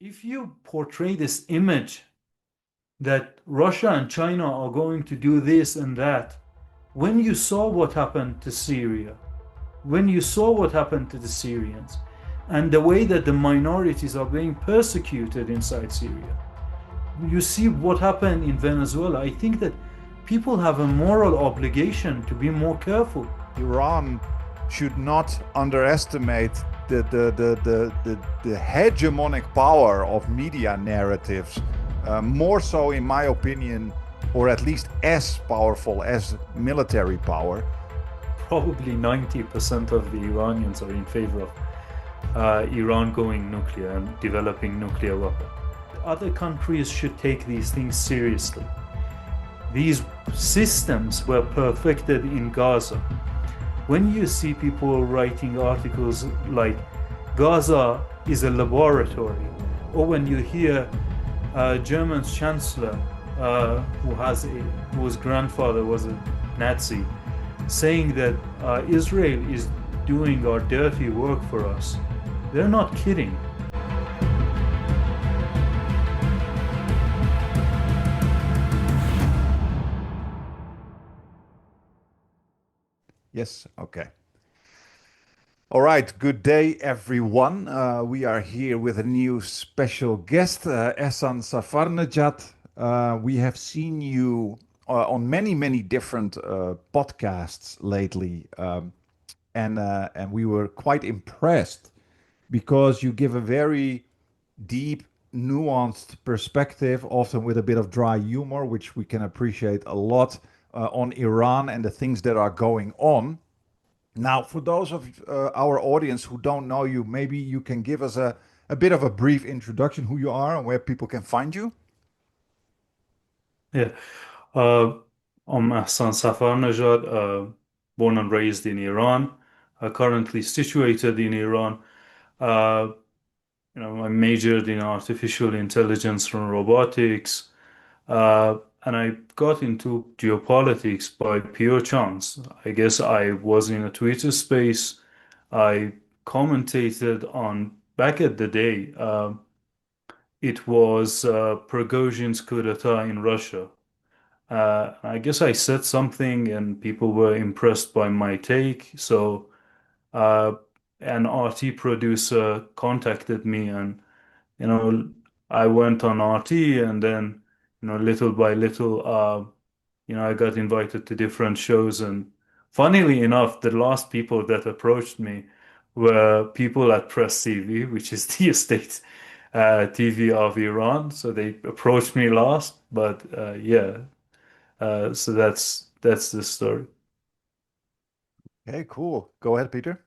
If you portray this image that Russia and China are going to do this and that, when you saw what happened to Syria, when you saw what happened to the Syrians, and the way that the minorities are being persecuted inside Syria, you see what happened in Venezuela. I think that people have a moral obligation to be more careful. Iran should not underestimate the hegemonic power of media narratives, more so, in my opinion, or at least as powerful as military power. Probably 90% of the Iranians are in favor of Iran going nuclear and developing nuclear weapons. Other countries should take these things seriously. These systems were perfected in Gaza. When you see people writing articles like Gaza is a laboratory, or when you hear German's chancellor, whose grandfather was a Nazi, saying that Israel is doing our dirty work for us, they're not kidding. Yes, okay. All right, good day, everyone. We are here with a new special guest, Ehsan Safarnejad. We have seen you on many different podcasts lately, and we were quite impressed because you give a very deep, nuanced perspective, often with a bit of dry humor, which we can appreciate a lot, on Iran and the things that are going on. Now, for those of our audience who don't know you, maybe you can give us a bit of a brief introduction, who you are and where people can find you. Yeah. Uh, I'm Ehsan Safarnejad, born and raised in Iran, currently situated in Iran. Uh, I majored in artificial intelligence and robotics, and I got into geopolitics by pure chance. I guess I was in a Twitter space. I commentated on back at the day. It was Prigozhin's coup d'etat in Russia. I guess I said something and people were impressed by my take. So uh, an RT producer contacted me and, you know, I went on RT and then, little by little, I got invited to different shows. And funnily enough, the last people that approached me were people at Press TV, which is the state TV of Iran. So they approached me last, but yeah. So that's the story. Okay, cool. Go ahead, Peter.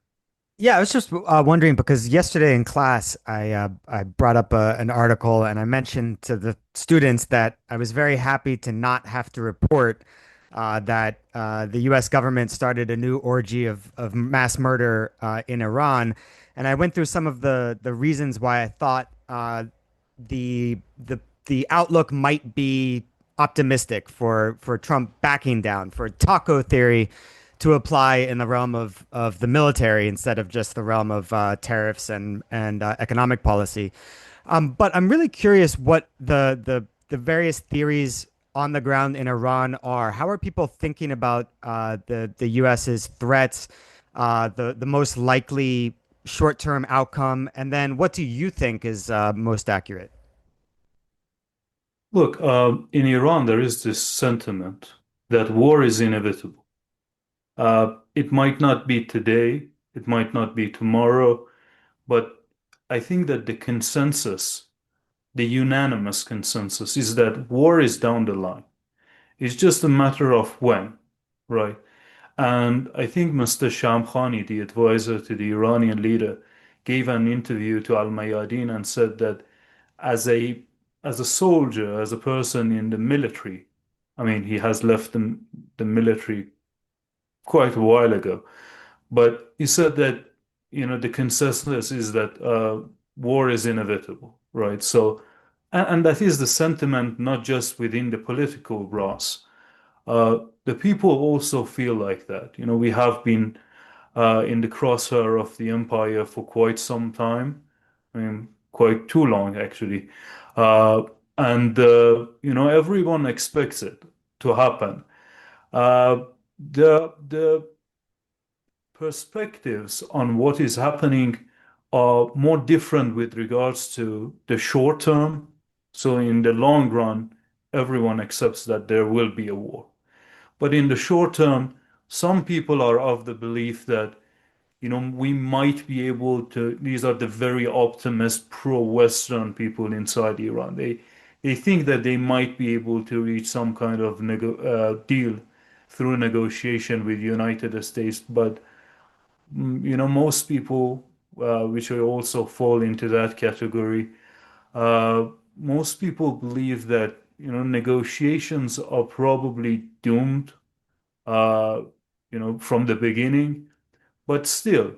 Yeah, I was just wondering because yesterday in class I brought up an article and I mentioned to the students that I was very happy to not have to report that the U.S. government started a new orgy of mass murder in Iran, and I went through some of the reasons why I thought the outlook might be optimistic for Trump backing down, for taco theory to apply in the realm of the military instead of just the realm of tariffs and economic policy. But I'm really curious what the various theories on the ground in Iran are. How are people thinking about the U.S.'s threats, the most likely short-term outcome, and then what do you think is most accurate? Look, in Iran, there is this sentiment that war is inevitable. It might not be today, it might not be tomorrow, but I think that the unanimous consensus, is that war is down the line. It's just a matter of when, right? And I think Mr. Shamkhani, the advisor to the Iranian leader, gave an interview to Al Mayadeen and said that as a as a soldier, as a person in the military, I mean, he has left the military quite a while ago, but he said that, the consensus is that war is inevitable, right? So, and that is the sentiment not just within the political brass. The people also feel like that. We have been in the crosshair of the empire for quite some time. I mean, quite too long, actually. And everyone expects it to happen. The perspectives on what is happening are more different with regards to the short term. So in the long run, everyone accepts that there will be a war. But in the short term, some people are of the belief that, we might be able to, these are the very optimist pro-Western people inside Iran. They think that they might be able to reach some kind of deal through negotiation with United States, but most people, which I also fall into that category, uh, most people believe that, negotiations are probably doomed, uh, from the beginning. But still,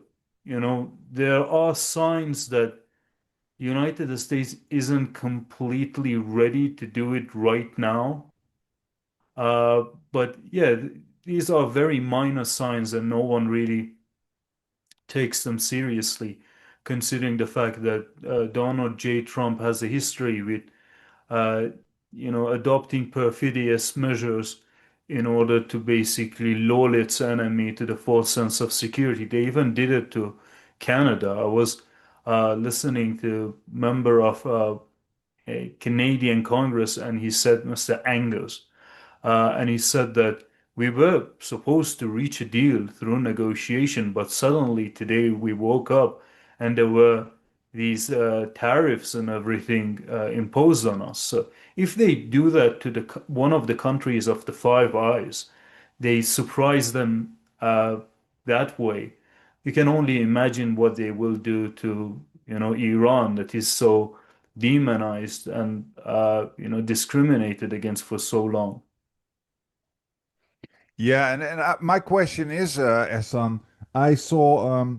there are signs that United States isn't completely ready to do it right now. Uh, but yeah, these are very minor signs, and no one really takes them seriously, considering the fact that Donald J. Trump has a history with, uh, adopting perfidious measures in order to basically lull its enemy to the false sense of security. They even did it to Canada. I was listening to a member of a Canadian Congress, and he said, Mr. Angus. And he said that we were supposed to reach a deal through negotiation, but suddenly today we woke up and there were these tariffs and everything imposed on us. So if they do that to one of the countries of the Five Eyes, they surprise them that way. You can only imagine what they will do to, Iran, that is so demonized and discriminated against for so long. Yeah, and my question is, Ehsan, I saw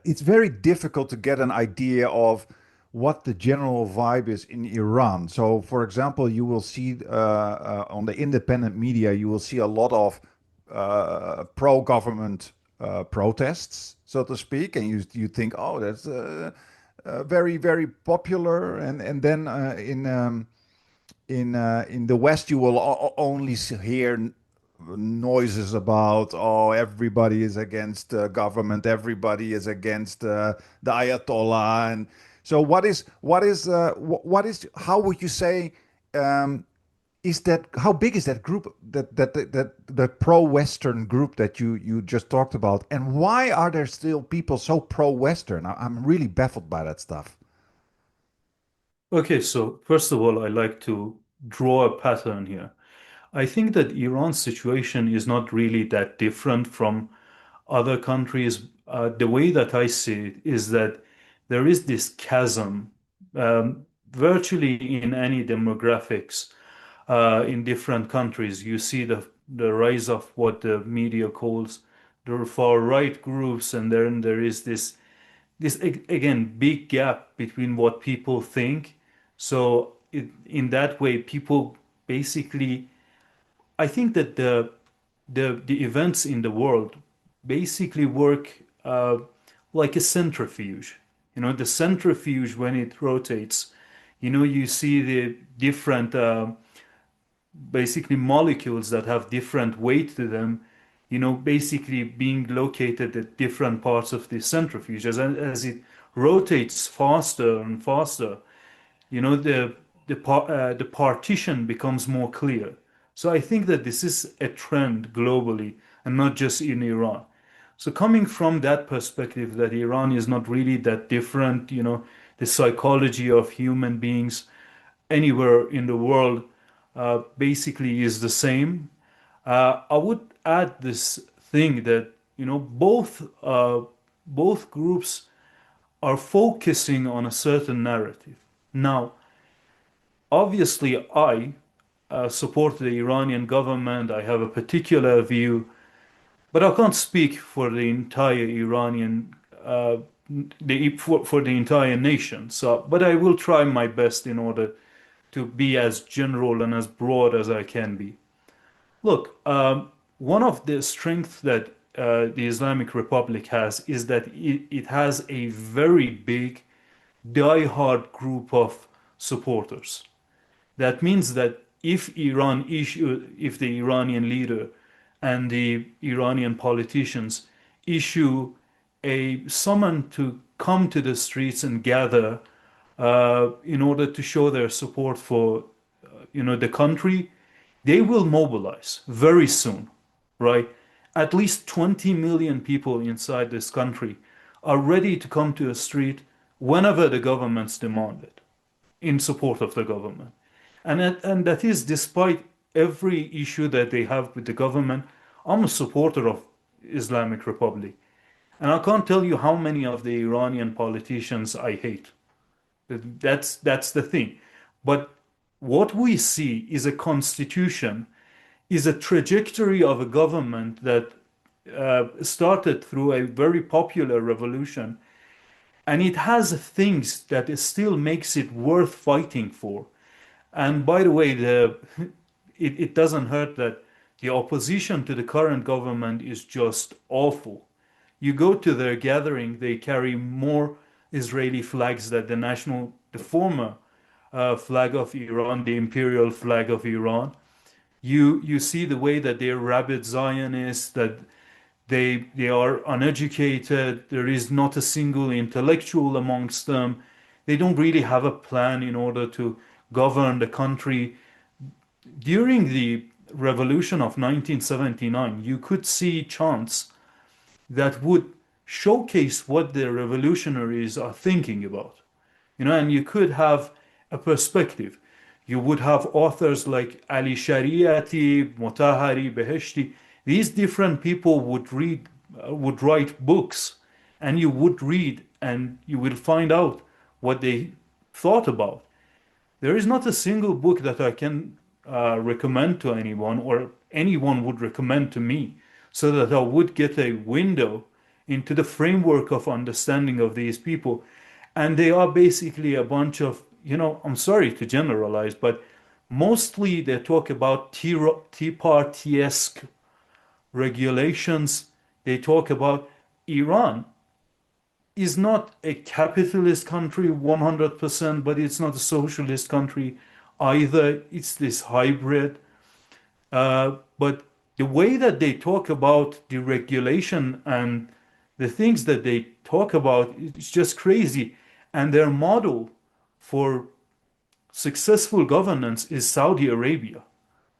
it's very difficult to get an idea of what the general vibe is in Iran. So, for example, you will see on the independent media, you will see a lot of pro-government protests, so to speak, and you think, oh, that's very very popular, and then in the West, you will only hear noises about, oh, everybody is against government, everybody is against the Ayatollah, and so what is how would you say, um, is that, how big is that group, that the pro-Western group that you just talked about, and why are there still people so pro-Western? I'm really baffled by that stuff. Okay, so first of all, I like to draw a pattern here. I think that Iran's situation is not really that different from other countries. The way that I see it is that there is this chasm, virtually in any demographics, in different countries. You see the rise of what the media calls the far right groups, and then there is this again big gap between what people think. So in that way, people basically, I think that the events in the world basically work like a centrifuge. The centrifuge, when it rotates, you see the different basically molecules that have different weight to them, basically being located at different parts of the centrifuge. As it rotates faster and faster, the partition becomes more clear. So I think that this is a trend globally and not just in Iran. So coming from that perspective, that Iran is not really that different, the psychology of human beings anywhere in the world basically is the same. I would add this thing that both groups are focusing on a certain narrative. Now, obviously, I support the Iranian government. I have a particular view, but I can't speak for the entire Iranian, for the entire nation. So, but I will try my best in order to be as general and as broad as I can be. Look, one of the strengths that the Islamic Republic has is that it has a very big die-hard group of supporters. That means that if the Iranian leader and the Iranian politicians issue a summon to come to the streets and gather in order to show their support for the country, they will mobilize very soon, right? At least 20 million people inside this country are ready to come to a street whenever the governments demand it, in support of the government. And that is despite every issue that they have with the government. I'm a supporter of Islamic Republic. And I can't tell you how many of the Iranian politicians I hate. That's the thing. But what we see is a constitution, is a trajectory of a government that started through a very popular revolution, and it has things that it still makes it worth fighting for. And by the way, it doesn't hurt that the opposition to the current government is just awful. You go to their gathering, they carry more Israeli flags than the former flag of Iran, the imperial flag of Iran. You see the way that they're rabid Zionists, that they are uneducated. There is not a single intellectual amongst them. They don't really have a plan in order to govern the country. During the revolution of 1979, you could see chants that would showcase what the revolutionaries are thinking about. And you could have a perspective. You would have authors like Ali Shariati, Motahari, Beheshti. These different people would write books, and you would read, and you will find out what they thought about. There is not a single book that I can recommend to anyone, or anyone would recommend to me, so that I would get a window into the framework of understanding of these people. And they are basically a bunch of, I'm sorry to generalize, but mostly they talk about Tea Party-esque regulations. They talk about Iran is not a capitalist country 100%, but it's not a socialist country either. It's this hybrid. But the way that they talk about the regulation and the things that they talk about, it's just crazy. And their model for successful governance is Saudi Arabia,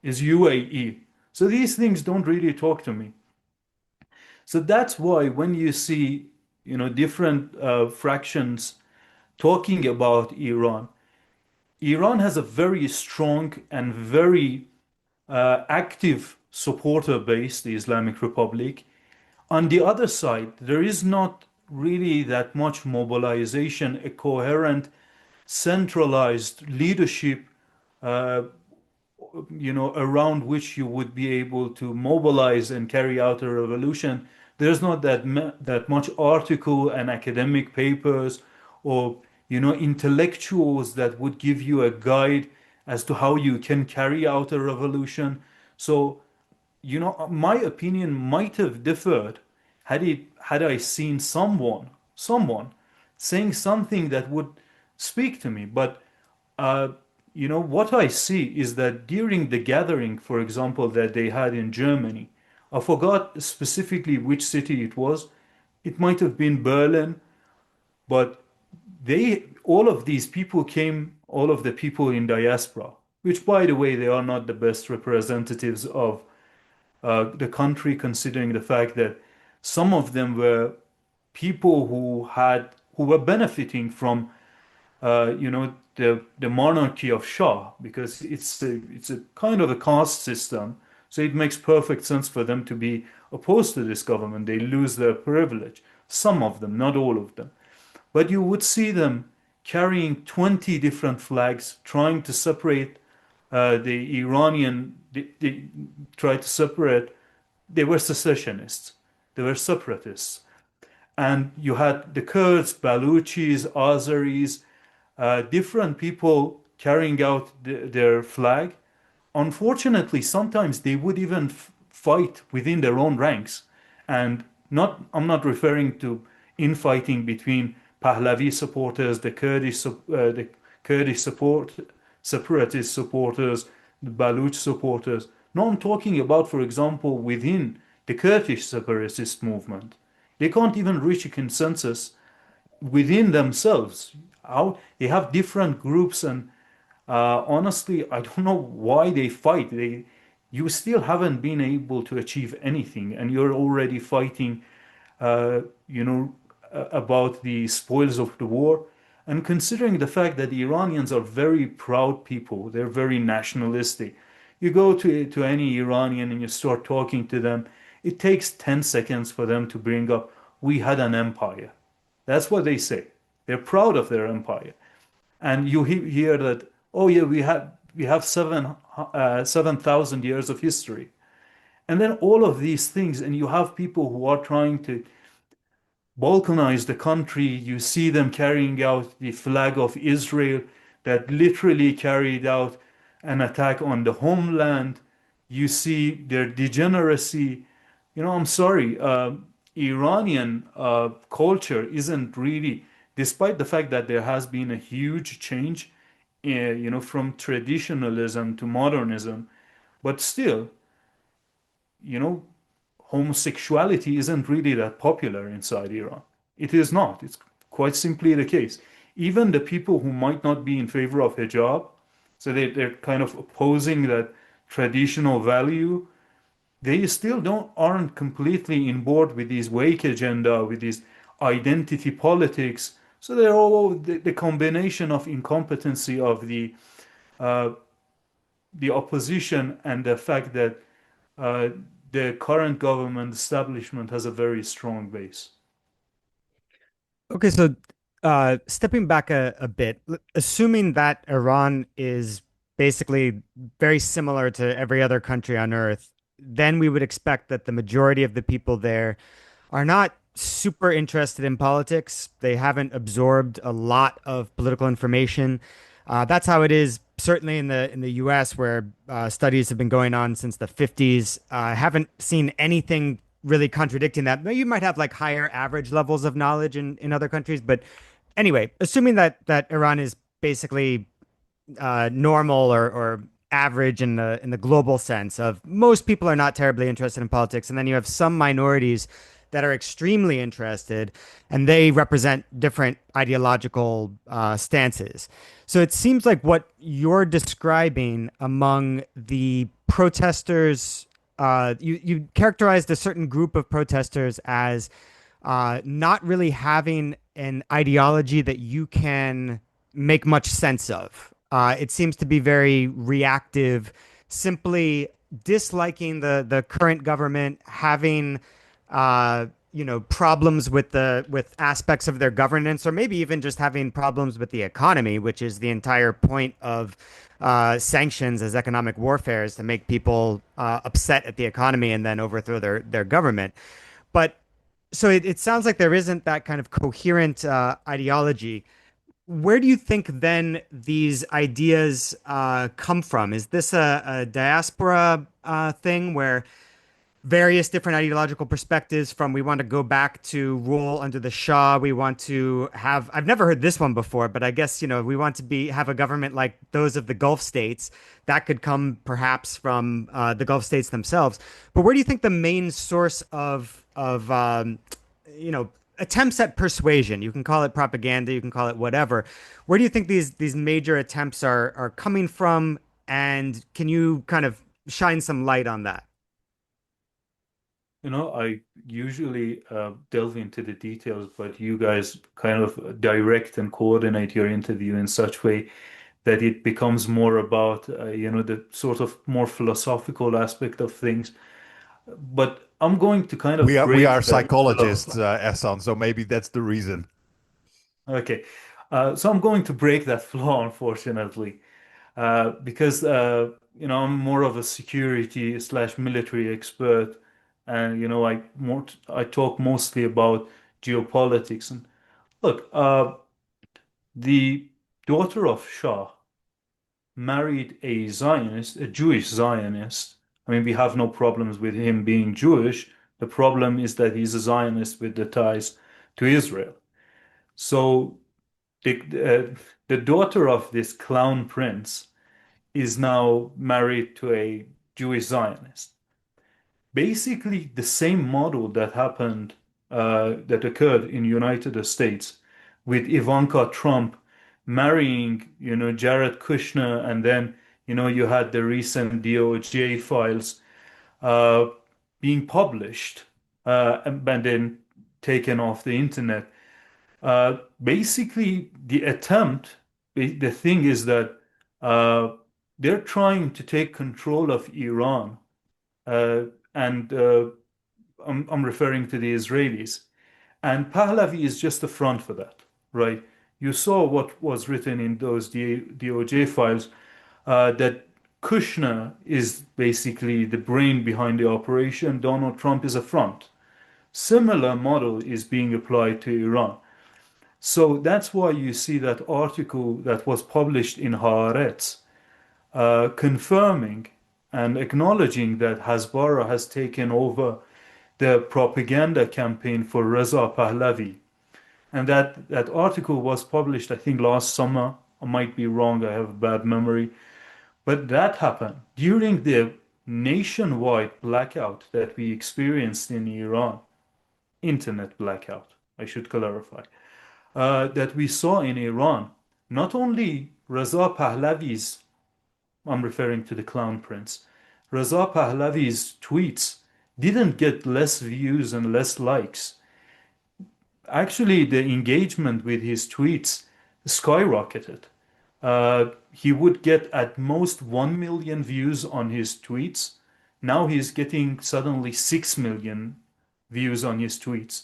is UAE. So these things don't really talk to me. So that's why when you see, different fractions talking about Iran, Iran has a very strong and very active supporter base, the Islamic Republic. On the other side, there is not really that much mobilization, a coherent, centralized leadership, uh, around which you would be able to mobilize and carry out a revolution. There's not that much article and academic papers, or intellectuals that would give you a guide as to how you can carry out a revolution. So, my opinion might have differed had I seen someone saying something that would speak to me. But uh, what I see is that during the gathering, for example, that they had in Germany, I forgot specifically which city it was. It might have been Berlin, but all of these people came, all of the people in diaspora, which, by the way, they are not the best representatives of the country, considering the fact that some of them were people who were benefiting from the monarchy of Shah, because it's a kind of a caste system. So it makes perfect sense for them to be opposed to this government. They lose their privilege. Some of them, not all of them. But you would see them carrying 20 different flags, trying to separate the Iranian, they tried to separate, they were secessionists, they were separatists. And you had the Kurds, Baluchis, Azeris, different people carrying out their flag. Unfortunately, sometimes they would even fight within their own ranks. And I'm not referring to infighting between Pahlavi supporters, the Kurdish separatist supporters, the Baluch supporters. No, I'm talking about, for example, within the Kurdish separatist movement. They can't even reach a consensus within themselves. How they have different groups, and honestly, I don't know why they fight. You still haven't been able to achieve anything, and you're already fighting, uh, you know, about the spoils of the war. And considering the fact that the Iranians are very proud people, they're very nationalistic. You go to any Iranian and you start talking to them, it takes 10 seconds for them to bring up, we had an empire. That's what they say. They're proud of their empire. And you hear that, oh yeah, we have 7,000 years of history. And then all of these things, and you have people who are trying to balkanize the country. You see them carrying out the flag of Israel that literally carried out an attack on the homeland. You see their degeneracy. I'm sorry, Iranian culture isn't really, despite the fact that there has been a huge change, from traditionalism to modernism, but still, you know, homosexuality isn't really that popular inside Iran. It is not. It's quite simply the case. Even the people who might not be in favor of hijab, so they're kind of opposing that traditional value, they still don't aren't completely in board with this wake agenda, with this identity politics. So they're all the combination of incompetency of uh, the opposition and the fact that uh, the current government establishment has a very strong base. Okay, so stepping back a bit, assuming that Iran is basically very similar to every other country on earth, then we would expect that the majority of the people there are not super interested in politics. They haven't absorbed a lot of political information. That's how it is, certainly in the U.S., where studies have been going on since the 50s. I haven't seen anything really contradicting that. You might have like higher average levels of knowledge in other countries, but anyway, assuming that Iran is basically normal or average in the global sense of most people are not terribly interested in politics, and then you have some minorities that are extremely interested, and they represent different ideological stances. So it seems like what you're describing among the protesters, you characterized a certain group of protesters as not really having an ideology that you can make much sense of. It seems to be very reactive, simply disliking the current government, having problems with aspects of their governance, or maybe even just having problems with the economy, which is the entire point of sanctions as economic warfare, is to make people upset at the economy and then overthrow their government. But so it sounds like there isn't that kind of coherent ideology. Where do you think then these ideas come from? Is this a diaspora thing where various different ideological perspectives from we want to go back to rule under the Shah, we want to have, I've never heard this one before, but I guess, we want to have a government like those of the Gulf states. That could come perhaps from the Gulf states themselves. But where do you think the main source of you know, attempts at persuasion, you can call it propaganda, you can call it whatever. Where do you think these major attempts are coming from? And can you kind of shine some light on that? I usually delve into the details, but you guys kind of direct and coordinate your interview in such way that it becomes more about, the sort of more philosophical aspect of things. But I'm going to kind We of are break that psychologists, flow. Ehsan, so maybe that's the reason. Okay. So I'm going to break that flow, unfortunately, because I'm more of a security slash military expert, and I talk mostly about geopolitics. And look, the daughter of Shah married a Zionist, a Jewish Zionist. I mean, we have no problems with him being Jewish. The problem is that he's a Zionist with the ties to Israel. So the, the daughter of this clown prince is now married to a Jewish Zionist. Basically, the same model that happened, that occurred in United States with Ivanka Trump marrying, Jared Kushner, and then, you had the recent DOJ files uh, being published and then taken off the internet. Basically, the thing is that uh, they're trying to take control of Iran, uh, and I'm referring to the Israelis. And Pahlavi is just a front for that, right? You saw what was written in those DOJ files, that Kushner is basically the brain behind the operation. Donald Trump is a front. Similar model is being applied to Iran. So that's why you see that article that was published in Haaretz, confirming and acknowledging that Hasbara has taken over the propaganda campaign for Reza Pahlavi. And that article was published, I think, last summer. I might be wrong, I have a bad memory. But that happened during the nationwide blackout that we experienced in Iran, internet blackout, I should clarify, that we saw in Iran. Not only Reza Pahlavi's, I'm referring to the Clown Prince, Reza Pahlavi's tweets didn't get less views and less likes. Actually, the engagement with his tweets skyrocketed. He would get at most 1 million views on his tweets. Now he's getting suddenly 6 million views on his tweets.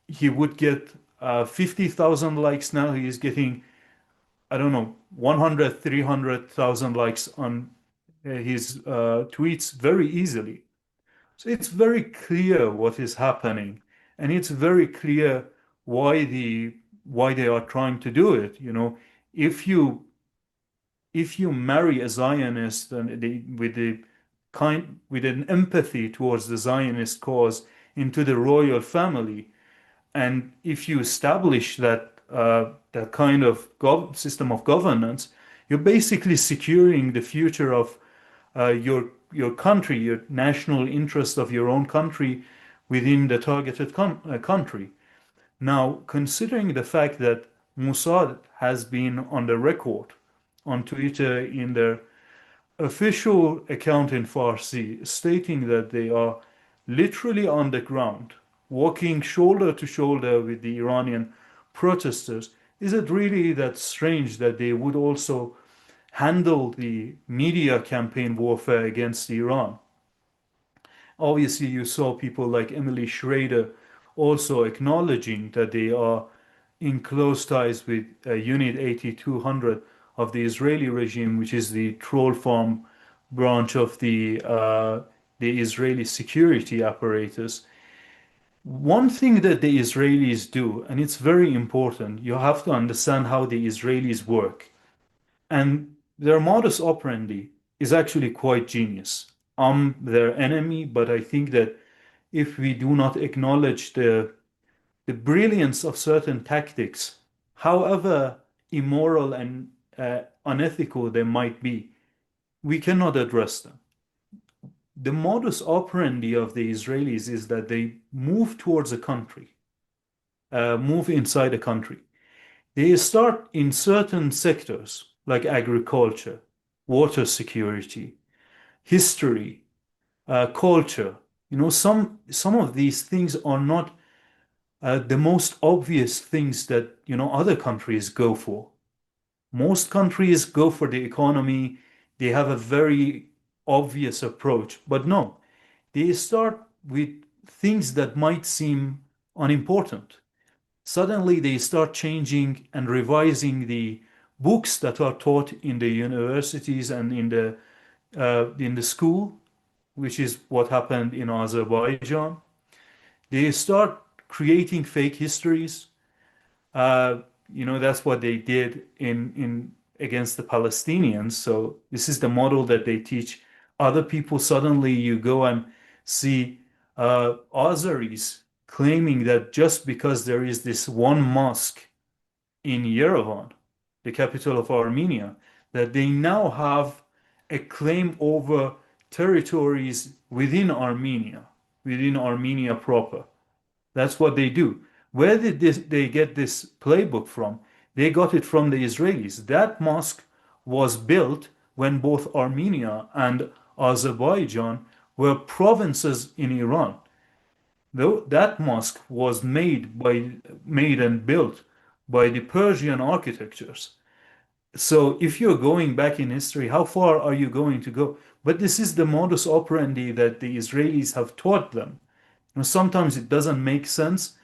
He would get 50,000 likes. Now he is getting, I don't know, 100, 300,000 likes on his tweets very easily. So it's very clear what is happening, and it's very clear why they are trying to do it. If you if you marry a Zionist and with an empathy towards the Zionist cause into the royal family, and if you establish that kind of system of governance, you're basically securing the future of your country, your national interest of your own country within the targeted country. Now, considering the fact that Mossad has been on the record on Twitter in their official account in Farsi, stating that they are literally on the ground, walking shoulder to shoulder with the Iranian protesters, is it really that strange that they would also handle the media campaign warfare against Iran? Obviously, you saw people like Emily Schrader also acknowledging that they are in close ties with Unit 8200 of the Israeli regime, which is the troll farm branch of the Israeli security apparatus. One thing that the Israelis do, and it's very important, you have to understand how the Israelis work. And their modus operandi is actually quite genius. I'm their enemy, but I think that if we do not acknowledge the brilliance of certain tactics, however immoral and unethical they might be, we cannot address them. The modus operandi of the Israelis is that they move towards a country, move inside a country. They start in certain sectors like agriculture, water security, history, culture. Some of these things are not the most obvious things that other countries go for. Most countries go for the economy. They have a very obvious approach, but no, they start with things that might seem unimportant. Suddenly, they start changing and revising the books that are taught in the universities and in the school, which is what happened in Azerbaijan. They start creating fake histories. Uh, that's what they did in against the Palestinians. So this is the model that they teach other people. Suddenly, you go and see Azeris claiming that just because there is this one mosque in Yerevan, the capital of Armenia, that they now have a claim over territories within Armenia proper. That's what they do. Where did they get this playbook from? They got it from the Israelis. That mosque was built when both Armenia and Azerbaijan were provinces in Iran. Though that mosque was made and built by the Persian architectures. So if you're going back in history, how far are you going to go? But this is the modus operandi that the Israelis have taught them. Sometimes it doesn't make sense,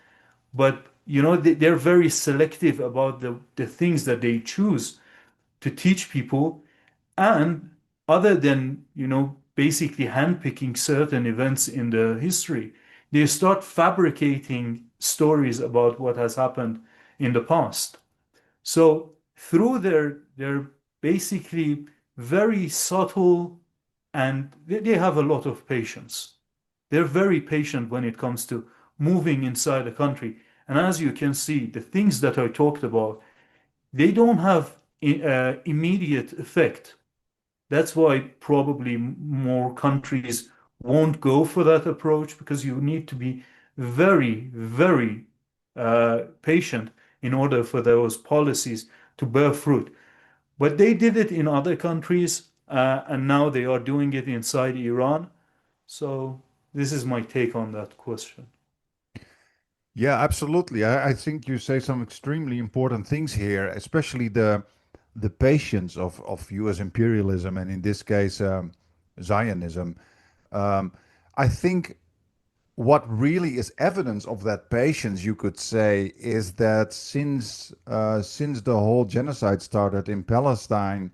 but they're very selective about the things that they choose to teach people. And other than, basically handpicking certain events in the history, they start fabricating stories about what has happened in the past. So through their basically very subtle, and they have a lot of patience. They're very patient when it comes to moving inside a country. And as you can see, the things that I talked about, they don't have immediate effect. That's why probably more countries won't go for that approach, because you need to be very, very patient in order for those policies to bear fruit. But they did it in other countries, and now they are doing it inside Iran. So this is my take on that question. Yeah, absolutely. I think you say some extremely important things here, especially the patience of U.S. imperialism and in this case Zionism. Um, I think what really is evidence of that patience, you could say, is that since the whole genocide started in Palestine,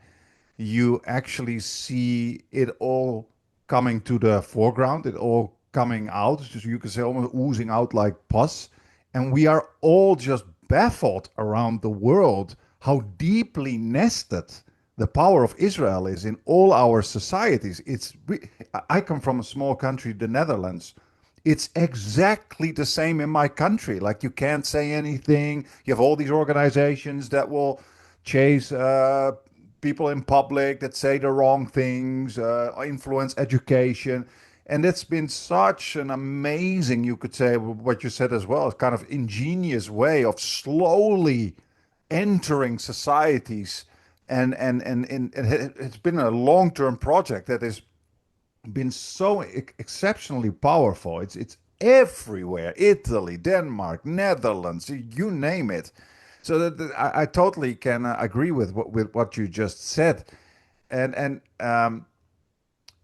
you actually see it all coming to the foreground, it all coming out, so you could say almost oozing out like pus. And we are all just baffled around the world how deeply nested the power of Israel is in all our societies. I come from a small country, the Netherlands. It's exactly the same in my country. Like you can't say anything. You have all these organizations that will chase people in public that say the wrong things, influence education. And it's been such an amazing, you could say, what you said as well, a kind of ingenious way of slowly entering societies. And it's been a long term project that has been so exceptionally powerful. It's everywhere: Italy, Denmark, Netherlands, you name it. So I totally can agree with what you just said. And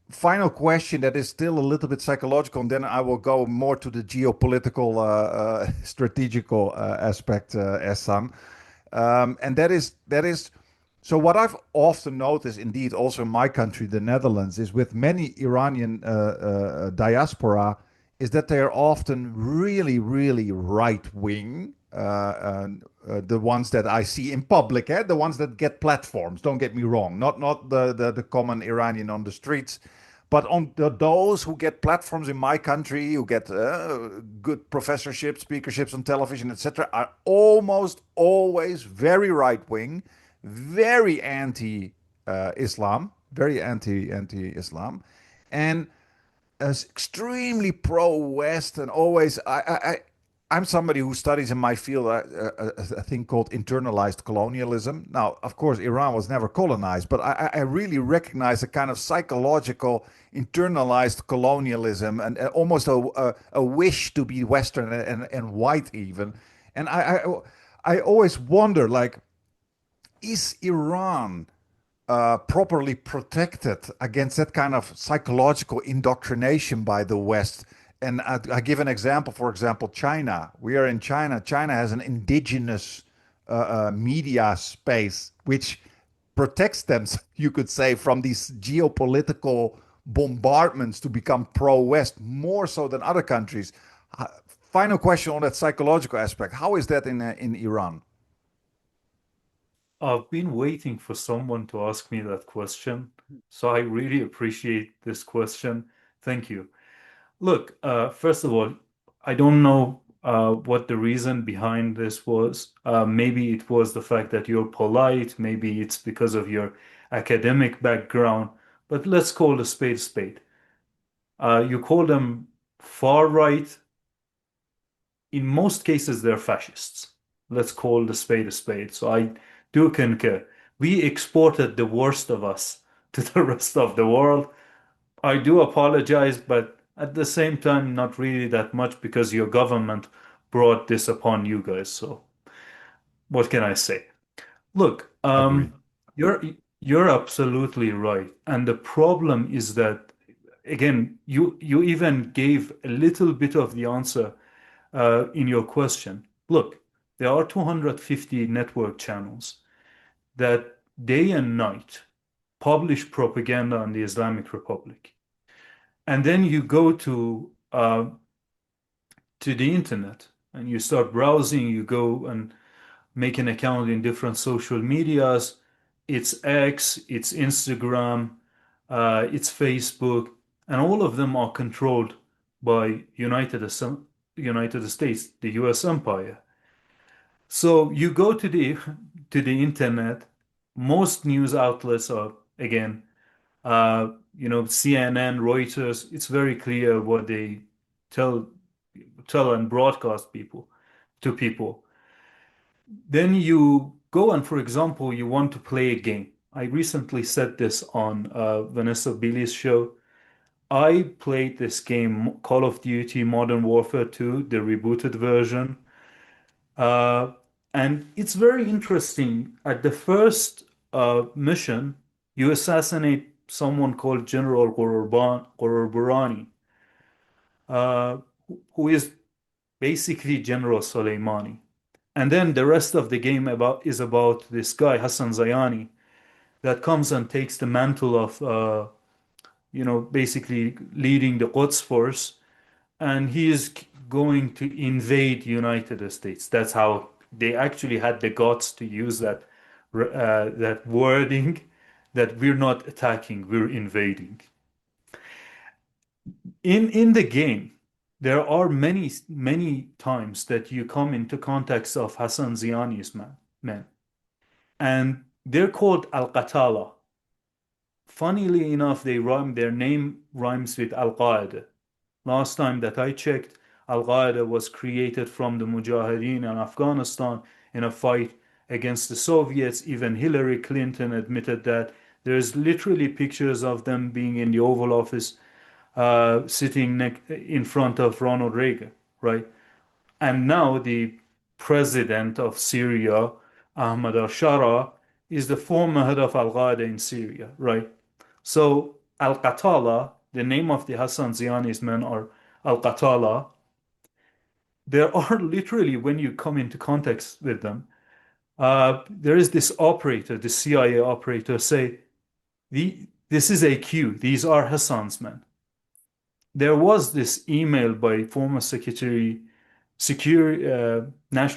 final question that is still a little bit psychological, and then I will go more to the geopolitical, strategical aspect, Ehsan. And that is so what I've often noticed, indeed, also in my country, the Netherlands, is with many Iranian diaspora, is that they are often really, really right wing. The ones that I see in public, the ones that get platforms. Don't get me wrong, not the common Iranian on the streets, but on those who get platforms in my country, who get good professorships, speakerships on television, etc., are almost always very right wing, very anti-Islam, very anti-Islam, and extremely pro-West, and always I'm somebody who studies in my field a thing called internalized colonialism. Now, of course, Iran was never colonized, but I really recognize a kind of psychological internalized colonialism and almost a wish to be Western and white even. And I always wonder, like, is Iran properly protected against that kind of psychological indoctrination by the West? And I give an example. For example, China. We are in China. China has an indigenous media space which protects them, you could say, from these geopolitical bombardments to become pro-West more so than other countries. Final question on that psychological aspect. How is that in Iran? I've been waiting for someone to ask me that question, so I really appreciate this question. Thank you. Look, first of all, I don't know what the reason behind this was. Maybe it was the fact that you're polite, maybe it's because of your academic background, but let's call a spade a spade. You call them far right, in most cases, they're fascists. Let's call the spade a spade. So I do concur. We exported the worst of us to the rest of the world. I do apologize, but at the same time, not really that much because your government brought this upon you guys. So what can I say? Look, Agree. you're you're absolutely right. And the problem is that again, you even gave a little bit of the answer in your question. Look, there are 250 network channels that day and night publish propaganda on the Islamic Republic. And then you go to the internet and you start browsing, you go and make an account in different social medias. It's X, it's Instagram, it's Facebook, and all of them are controlled by United States, the US empire. So you go to the internet, most news outlets are again CNN, Reuters, it's very clear what they tell tell and broadcast to people. Then you go and, for example, you want to play a game. I recently said this on Vanessa Billy's show. I played this game, Call of Duty Modern Warfare 2, the rebooted version. Uh, and it's very interesting. At the first mission, you assassinate someone called General Ghorburani, uh, who is basically General Soleimani. And then the rest of the game is about this guy, Hassan Zayani, that comes and takes the mantle of, basically leading the Quds force, and he is going to invade United States. That's how they actually had the guts to use that wording that we're not attacking, we're invading. In the game, there are many times that you come into context of Hassan Ziani's men, and they're called Al-Qatala. Funnily enough, their name rhymes with Al-Qaeda. Last time that I checked, Al-Qaeda was created from the Mujahideen in Afghanistan in a fight against the Soviets. Even Hillary Clinton admitted that. There's literally pictures of them being in the Oval Office, sitting in front of Ronald Reagan, right? And now the president of Syria, Ahmad al-Shara, is the former head of Al-Qaeda in Syria, right? So Al-Qatala, the name of the Hassan Ziani's men are Al-Qatala. There are literally, when you come into context with them, there is this operator, the CIA operator, say, this is a cue. These are Hassan's men. There was this email by former National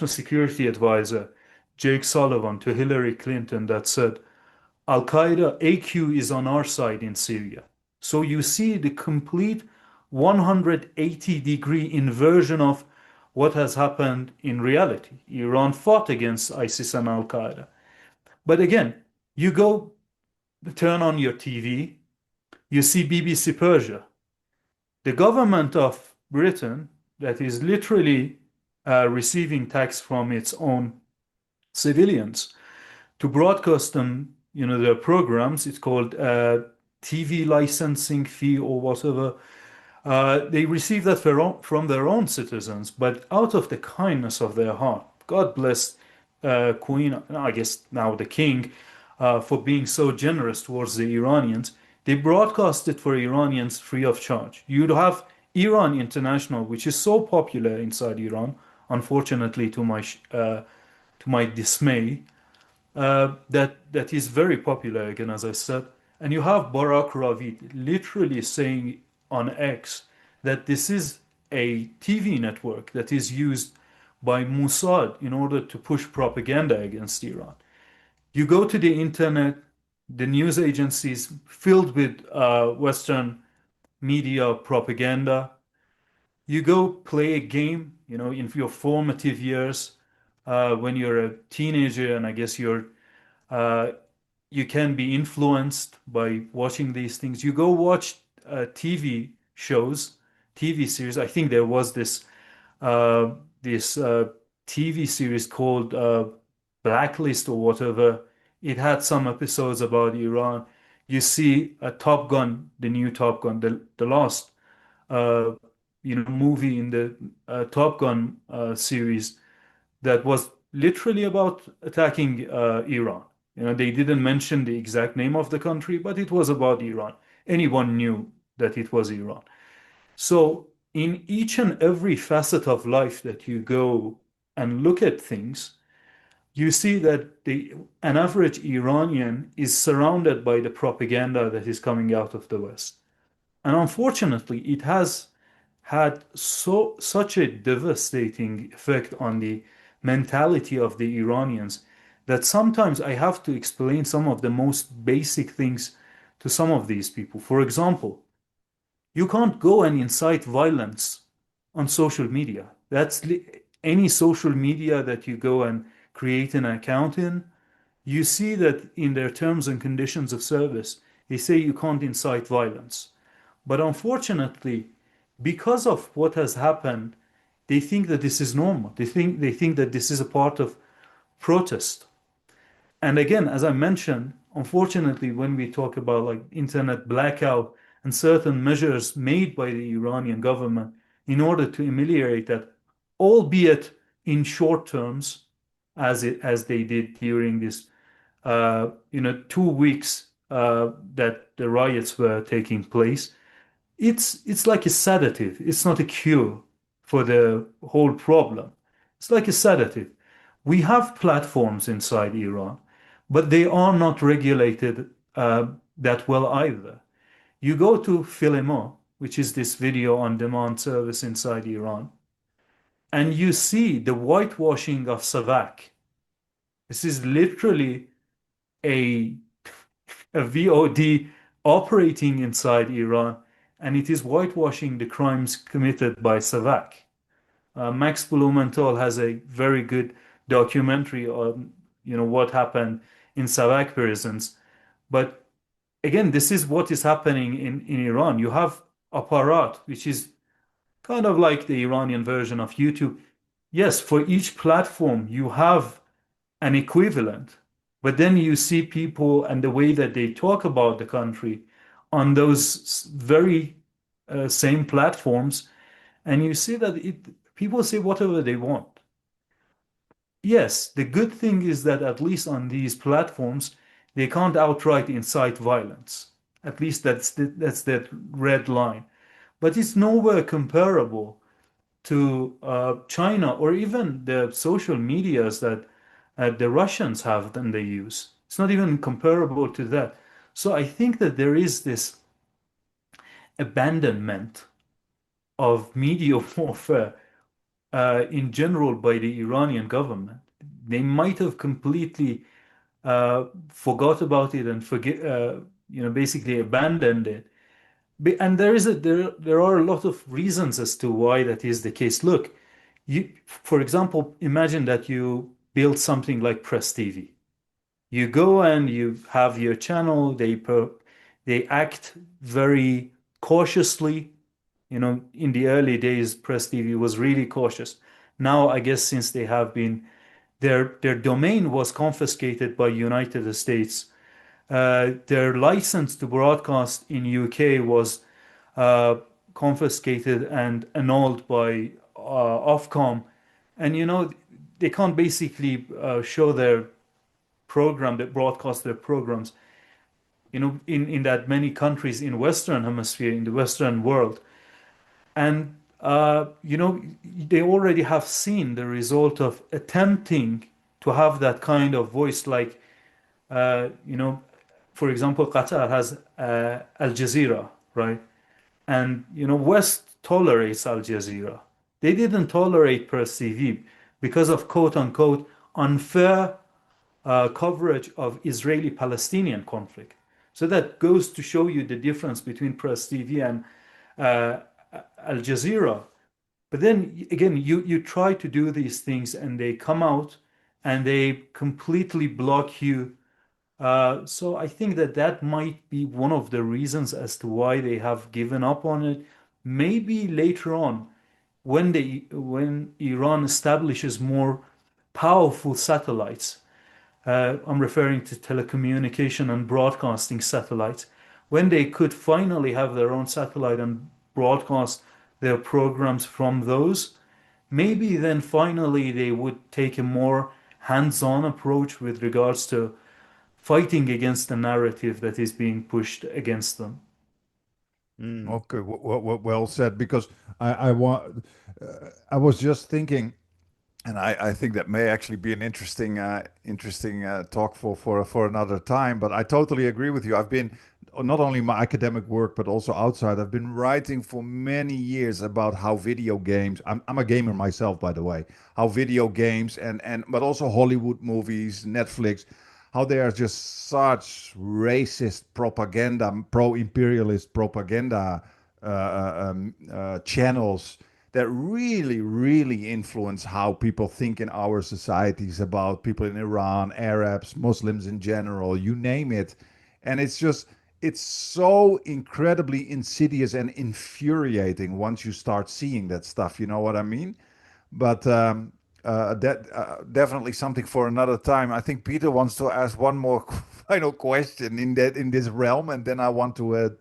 Security Advisor Jake Sullivan to Hillary Clinton that said, Al Qaeda AQ is on our side in Syria. So you see the complete 180-degree inversion of what has happened in reality. Iran fought against ISIS and Al Qaeda. But again, you go turn on your TV, you see BBC Persia. The government of Britain, that is literally receiving tax from its own civilians to broadcast them, their programs. It's called TV licensing fee or whatever. They receive that from their own citizens, but out of the kindness of their heart. God bless Queen, I guess now the King, for being so generous towards the Iranians. They broadcast it for Iranians free of charge. You'd have Iran International, which is so popular inside Iran, unfortunately to my dismay, that is very popular again, as I said. And you have Barack Ravid literally saying on X that this is a TV network that is used by Mossad in order to push propaganda against Iran. You go to the internet, the news agencies filled with Western media propaganda. You go play a game, in your formative years, when you're a teenager, and I guess uh, you can be influenced by watching these things. You go watch TV shows, TV series. I think there was uh, this TV series called Blacklist or whatever. It had some episodes about Iran. You see Top Gun, the new Top Gun, the last uh, movie in the Top Gun series that was literally about attacking Iran. They didn't mention the exact name of the country, but it was about Iran. Anyone knew that it was Iran. So in each and every facet of life that you go and look at things, you see that an average Iranian is surrounded by the propaganda that is coming out of the West. And unfortunately, it has had such a devastating effect on the mentality of the Iranians that sometimes I have to explain some of the most basic things to some of these people. For example, you can't go and incite violence on social media. Any social media that you go and create an account in, you see that in their terms and conditions of service, they say you can't incite violence. But unfortunately, because of what has happened, they think that this is normal. They think that this is a part of protest. And again, as I mentioned, unfortunately, when we talk about like internet blackout and certain measures made by the Iranian government in order to ameliorate that, albeit in short terms, as they did during this 2 weeks that the riots were taking place, it's like a sedative. It's not a cure for the whole problem. It's like a sedative. We have platforms inside Iran, but they are not regulated that well either. You go to Filimo, which is this video on demand service inside Iran, and you see the whitewashing of Savak. This is literally a a VOD operating inside Iran, and it is whitewashing the crimes committed by Savak. Max Blumenthal has a very good documentary on, what happened in Savak prisons. But again, this is what is happening in Iran. You have Aparat, which is kind of like the Iranian version of YouTube. Yes, for each platform, you have an equivalent. But then you see people and the way that they talk about the country on those very same platforms, and you see that people say whatever they want. Yes, the good thing is that at least on these platforms, they can't outright incite violence. At least that's that red line. But it's nowhere comparable to China or even the social medias that the Russians have and they use. It's not even comparable to that. So I think that there is this abandonment of media warfare in general by the Iranian government. They might have completely forgot about it and basically abandoned it. And there are a lot of reasons as to why that is the case. Look, for example, imagine that you build something like Press TV. You go and you have your channel. They act very cautiously. In the early days, Press TV was really cautious. Now, I guess since they have been their domain was confiscated by United States. Their license to broadcast in UK was uh, confiscated and annulled by Ofcom, and they can't basically show their program, that broadcast their programs, in that many countries in Western Hemisphere, in the Western world, and they already have seen the result of attempting to have that kind of voice, like uh, you know, for example, Qatar has Al Jazeera, right? And West tolerates Al Jazeera. They didn't tolerate Press TV because of quote unquote unfair coverage of Israeli-Palestinian conflict. So that goes to show you the difference between Press TV and uh, Al Jazeera. But then again, you try to do these things and they come out and they completely block you. So I think that that might be one of the reasons as to why they have given up on it. Maybe later on, when Iran establishes more powerful satellites, I'm referring to telecommunication and broadcasting satellites, when they could finally have their own satellite and broadcast their programs from those, maybe then finally they would take a more hands-on approach with regards to fighting against the narrative that is being pushed against them. Mm. Okay, well said. Because I want, I was just thinking, and I think that may actually be an interesting talk for another time. But I totally agree with you. I've been not only my academic work, but also outside. I've been writing for many years about how video games. I'm a gamer myself, by the way. How video games and but also Hollywood movies, Netflix, how they are just such racist propaganda, pro-imperialist propaganda channels that really, really influence how people think in our societies about people in Iran, Arabs, Muslims in general, you name it. And it's so incredibly insidious and infuriating once you start seeing that stuff. You know what I mean? But that definitely something for another time. I think Peter wants to ask one more final question in this realm, and then I want to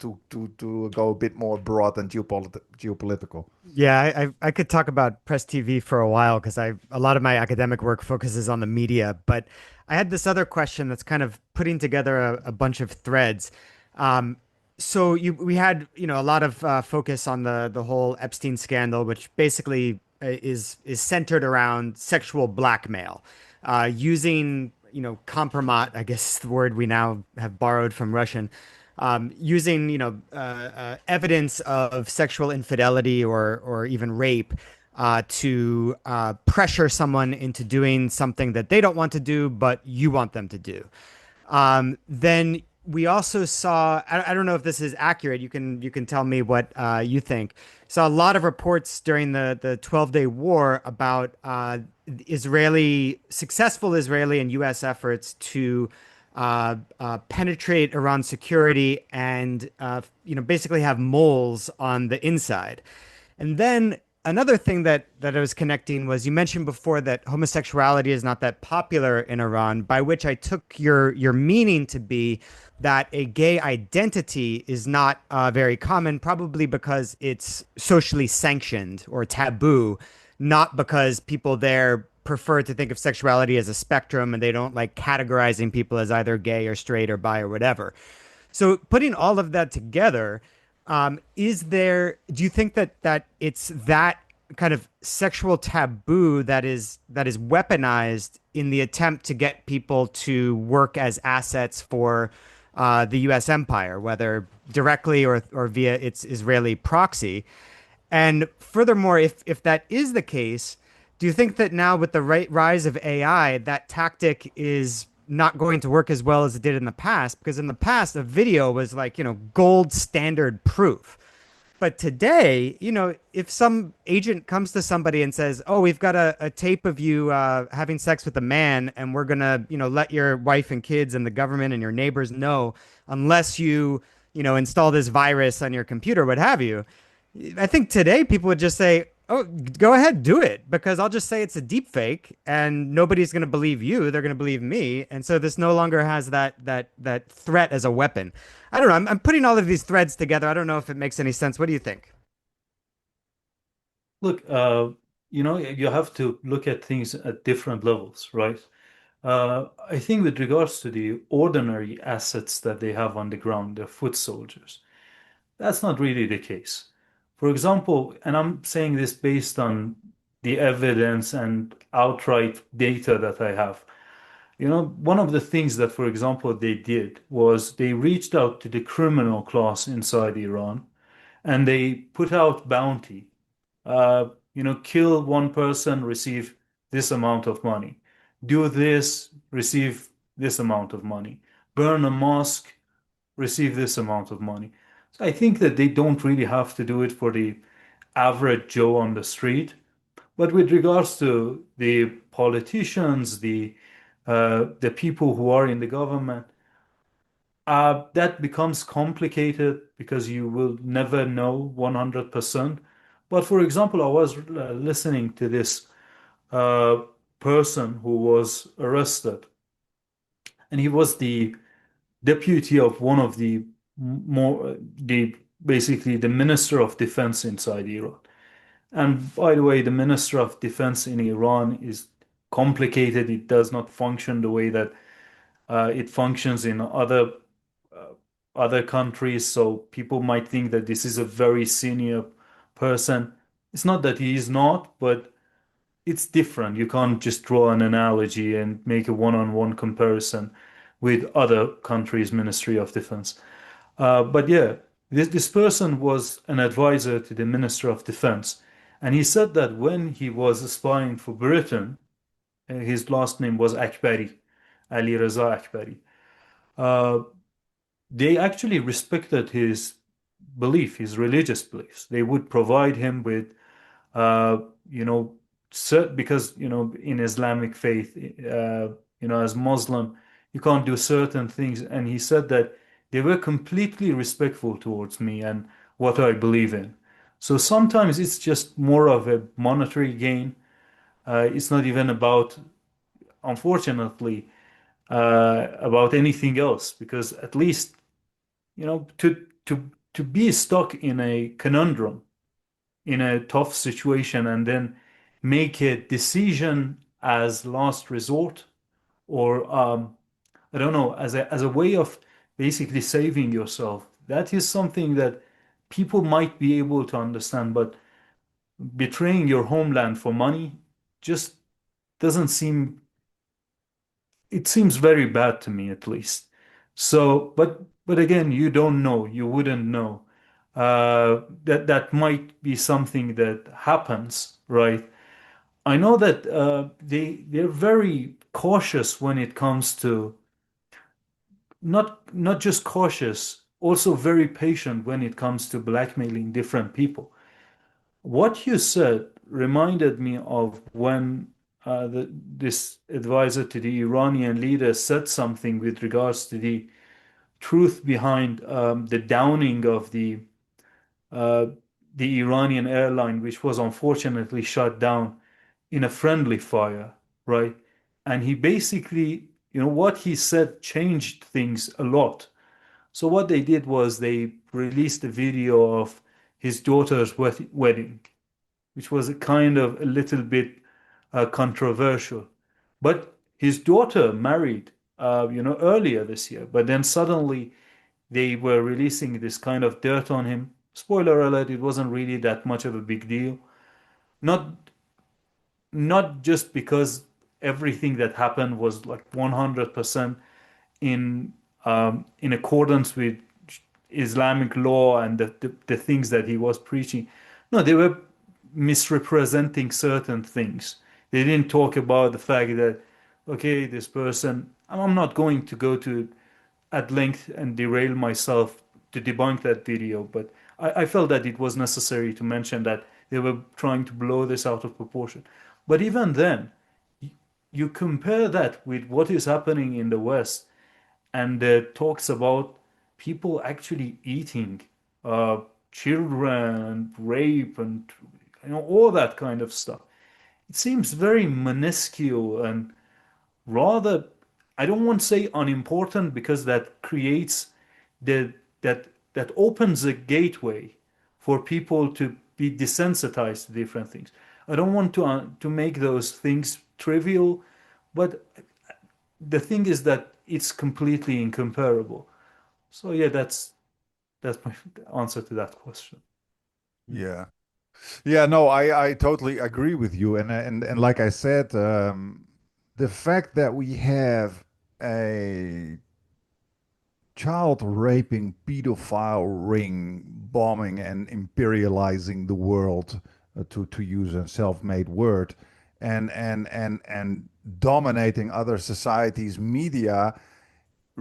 go a bit more broad and geopolitical. Yeah, I could talk about press TV for a while because I a lot of my academic work focuses on the media, but I had this other question that's kind of putting together a bunch of threads. Um, so we had a lot of focus on the whole Epstein scandal, which basically is centered around sexual blackmail, using compromat, I guess is the word we now have borrowed from Russian, using evidence of sexual infidelity or even rape to pressure someone into doing something that they don't want to do, but you want them to do. Then we also saw, I don't know if this is accurate. You can tell me what you think. Saw a lot of reports during the 12-day war about successful Israeli and U.S. efforts to penetrate Iran's security and basically have moles on the inside. And then another thing that I was connecting was you mentioned before that homosexuality is not that popular in Iran, by which I took your meaning to be that a gay identity is not very common, probably because it's socially sanctioned or taboo, not because people there prefer to think of sexuality as a spectrum and they don't like categorizing people as either gay or straight or bi or whatever. So putting all of that together, do you think that it's that kind of sexual taboo that is weaponized in the attempt to get people to work as assets for the U.S. empire, whether directly or via its Israeli proxy? And furthermore, if that is the case, do you think that now with the rise of AI, that tactic is not going to work as well as it did in the past? Because in the past, a video was like, gold standard proof. But today, if some agent comes to somebody and says, "Oh, we've got a tape of you having sex with a man, and we're gonna, let your wife and kids and the government and your neighbors know, unless you, install this virus on your computer, what have you." I think today people would just say, "Oh, go ahead, do it," because I'll just say it's a deep fake, and nobody's going to believe you. They're going to believe me, and so this no longer has that threat as a weapon. I don't know. I'm putting all of these threads together. I don't know if it makes any sense. What do you think? Look, you have to look at things at different levels, right? I think with regards to the ordinary assets that they have on the ground, their foot soldiers, that's not really the case. For example, and I'm saying this based on the evidence and outright data that I have. One of the things that, for example, they did was they reached out to the criminal class inside Iran and they put out bounty. Kill one person, receive this amount of money. Do this, receive this amount of money. Burn a mosque, receive this amount of money. So I think that they don't really have to do it for the average Joe on the street. But with regards to the politicians, the people who are in the government, that becomes complicated because you will never know 100%. But for example, I was listening to this uh, person who was arrested, and he was the deputy of one of the more the basically the minister of defense inside Iran. And by the way, the minister of defense in Iran is complicated. It does not function the way that it functions in uh, other countries. So people might think that this is a very senior person. It's not that he is not, but it's different. You can't just draw an analogy and make a one-on-one comparison with other countries' Ministry of Defense. But yeah, this person was an advisor to the Minister of Defense. And he said that when he was spying for Britain, his last name was Akbari, Ali Reza Akbari. Uh, they actually respected his belief, his religious beliefs. They would provide him with uh, you know, because, in Islamic faith, as Muslim, you can't do certain things. And he said that they were completely respectful towards me and what I believe in. So sometimes it's just more of a monetary gain. It's not even about, unfortunately, about anything else, because at least, to be stuck in a conundrum in a tough situation and then make a decision as last resort, or I don't know, as a way of basically saving yourself. That is something that people might be able to understand, but betraying your homeland for money just doesn't seem, it seems very bad to me at least. So, but again, you don't know, you wouldn't know. That might be something that happens, right? I know that they're very cautious when it comes to, not just cautious, also very patient when it comes to blackmailing different people. What you said reminded me of when this advisor to the Iranian leader said something with regards to the truth behind the downing of uh, the Iranian airline, which was unfortunately shut down in a friendly fire, right? And he basically, what he said changed things a lot. So what they did was they released a video of his daughter's wedding, which was a kind of a little bit controversial. But his daughter married, earlier this year, but then suddenly they were releasing this kind of dirt on him. Spoiler alert, it wasn't really that much of a big deal. Not not just because everything that happened was like 100% in accordance with Islamic law and the things that he was preaching. No, they were misrepresenting certain things. They didn't talk about the fact that, okay, this person, I'm not going to go to at length and derail myself to debunk that video, but I felt that it was necessary to mention that they were trying to blow this out of proportion. But even then, you compare that with what is happening in the West, and the talks about people actually eating uh, children and rape and all that kind of stuff. It seems very minuscule and rather, I don't want to say unimportant, because that creates the that opens a gateway for people to be desensitized to different things. I don't want to make those things trivial, but the thing is that it's completely incomparable. So yeah, that's my answer to that question. Yeah. Yeah, no, I totally agree with you. And like I said, the fact that we have a child raping pedophile ring bombing and imperializing the world, to use a self-made word, and dominating other societies' media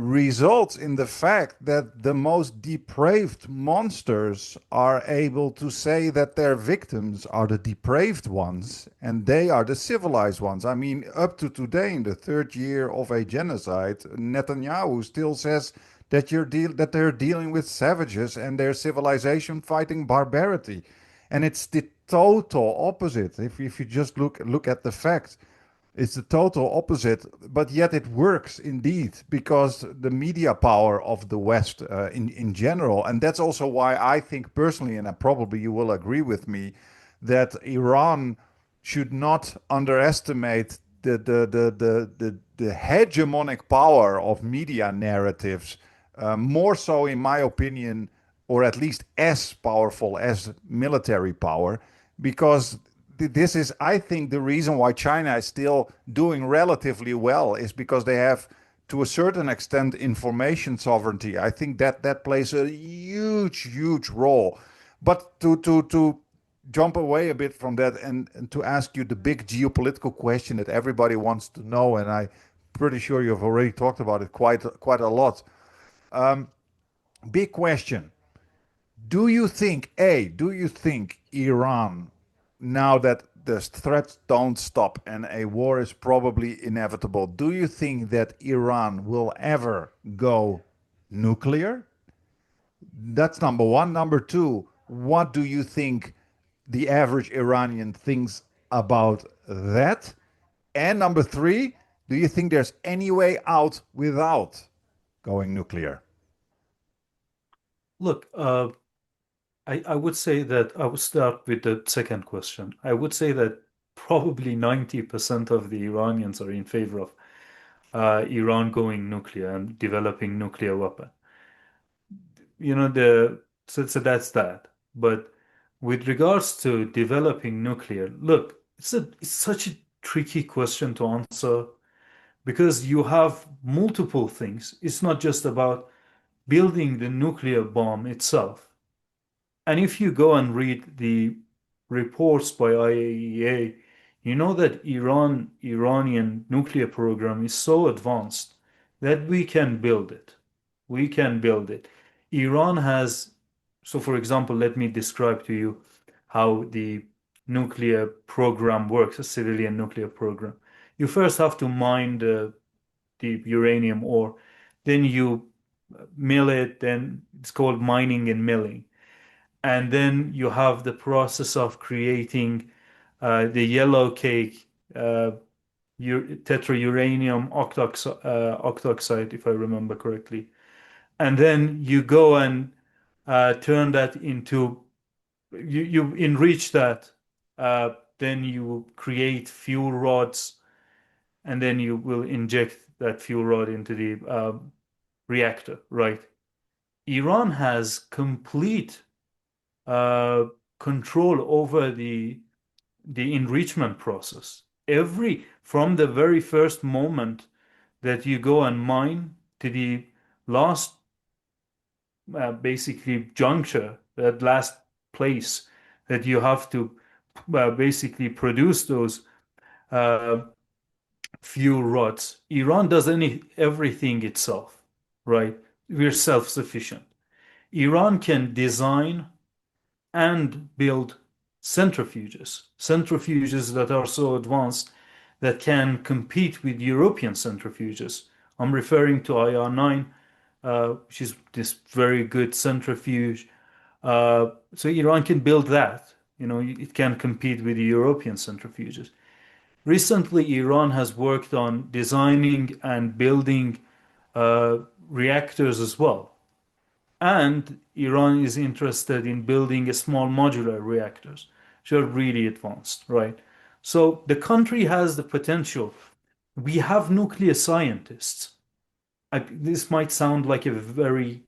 results in the fact that the most depraved monsters are able to say that their victims are the depraved ones and they are the civilized ones. I mean, up to today, in the third year of a genocide, Netanyahu still says that that they're dealing with savages and their civilization fighting barbarity. And it's the total opposite. If you just look at the facts, it's the total opposite, but yet it works indeed because the media power of the West in general, and that's also why I think personally, and probably you will agree with me, that Iran should not underestimate the hegemonic power of media narratives, more so, in my opinion, or at least as powerful as military power, because this is, I think, the reason why China is still doing relatively well is because they have, to a certain extent, information sovereignty. I think that that plays a huge role. But to jump away a bit from that and to ask you the big geopolitical question that everybody wants to know, and I'm pretty sure you've already talked about it quite a lot. Big question. Do you think Iran, now that the threats don't stop and a war is probably inevitable, do you think that Iran will ever go nuclear? That's number one. Number two, what do you think the average Iranian thinks about that? And number three, do you think there's any way out without going nuclear? Look, I would say that I would start with the second question. I would say that probably 90% of the Iranians are in favor of Iran going nuclear and developing nuclear weapon. So that's that. But with regards to developing nuclear, look, it's such a tricky question to answer because you have multiple things. It's not just about building the nuclear bomb itself. And if you go and read the reports by IAEA, you know that Iranian nuclear program is so advanced that we can build it. We can build it. Iran has, so for example, let me describe to you how the nuclear program works, a civilian nuclear program. You first have to mine the uranium ore, then you mill it, then it's called mining and milling. And then you have the process of creating the yellow cake, tetrauranium octoxide, if I remember correctly. And then you go and turn that into, you enrich that. Then you create fuel rods, and then you will inject that fuel rod into the reactor, right? Iran has complete uh, control over the enrichment process. From the very first moment that you go and mine to the last basically juncture, that last place that you have to basically produce those uh, fuel rods. Iran does everything itself, right? We're self-sufficient. Iran can design and build centrifuges that are so advanced that can compete with European centrifuges. I'm referring to IR9, which is this very good centrifuge. So Iran can build that. It can compete with the European centrifuges. Recently, Iran has worked on designing and building uh, reactors as well. And Iran is interested in building a small modular reactors, which are really advanced, right? So the country has the potential. We have nuclear scientists. This might sound like a very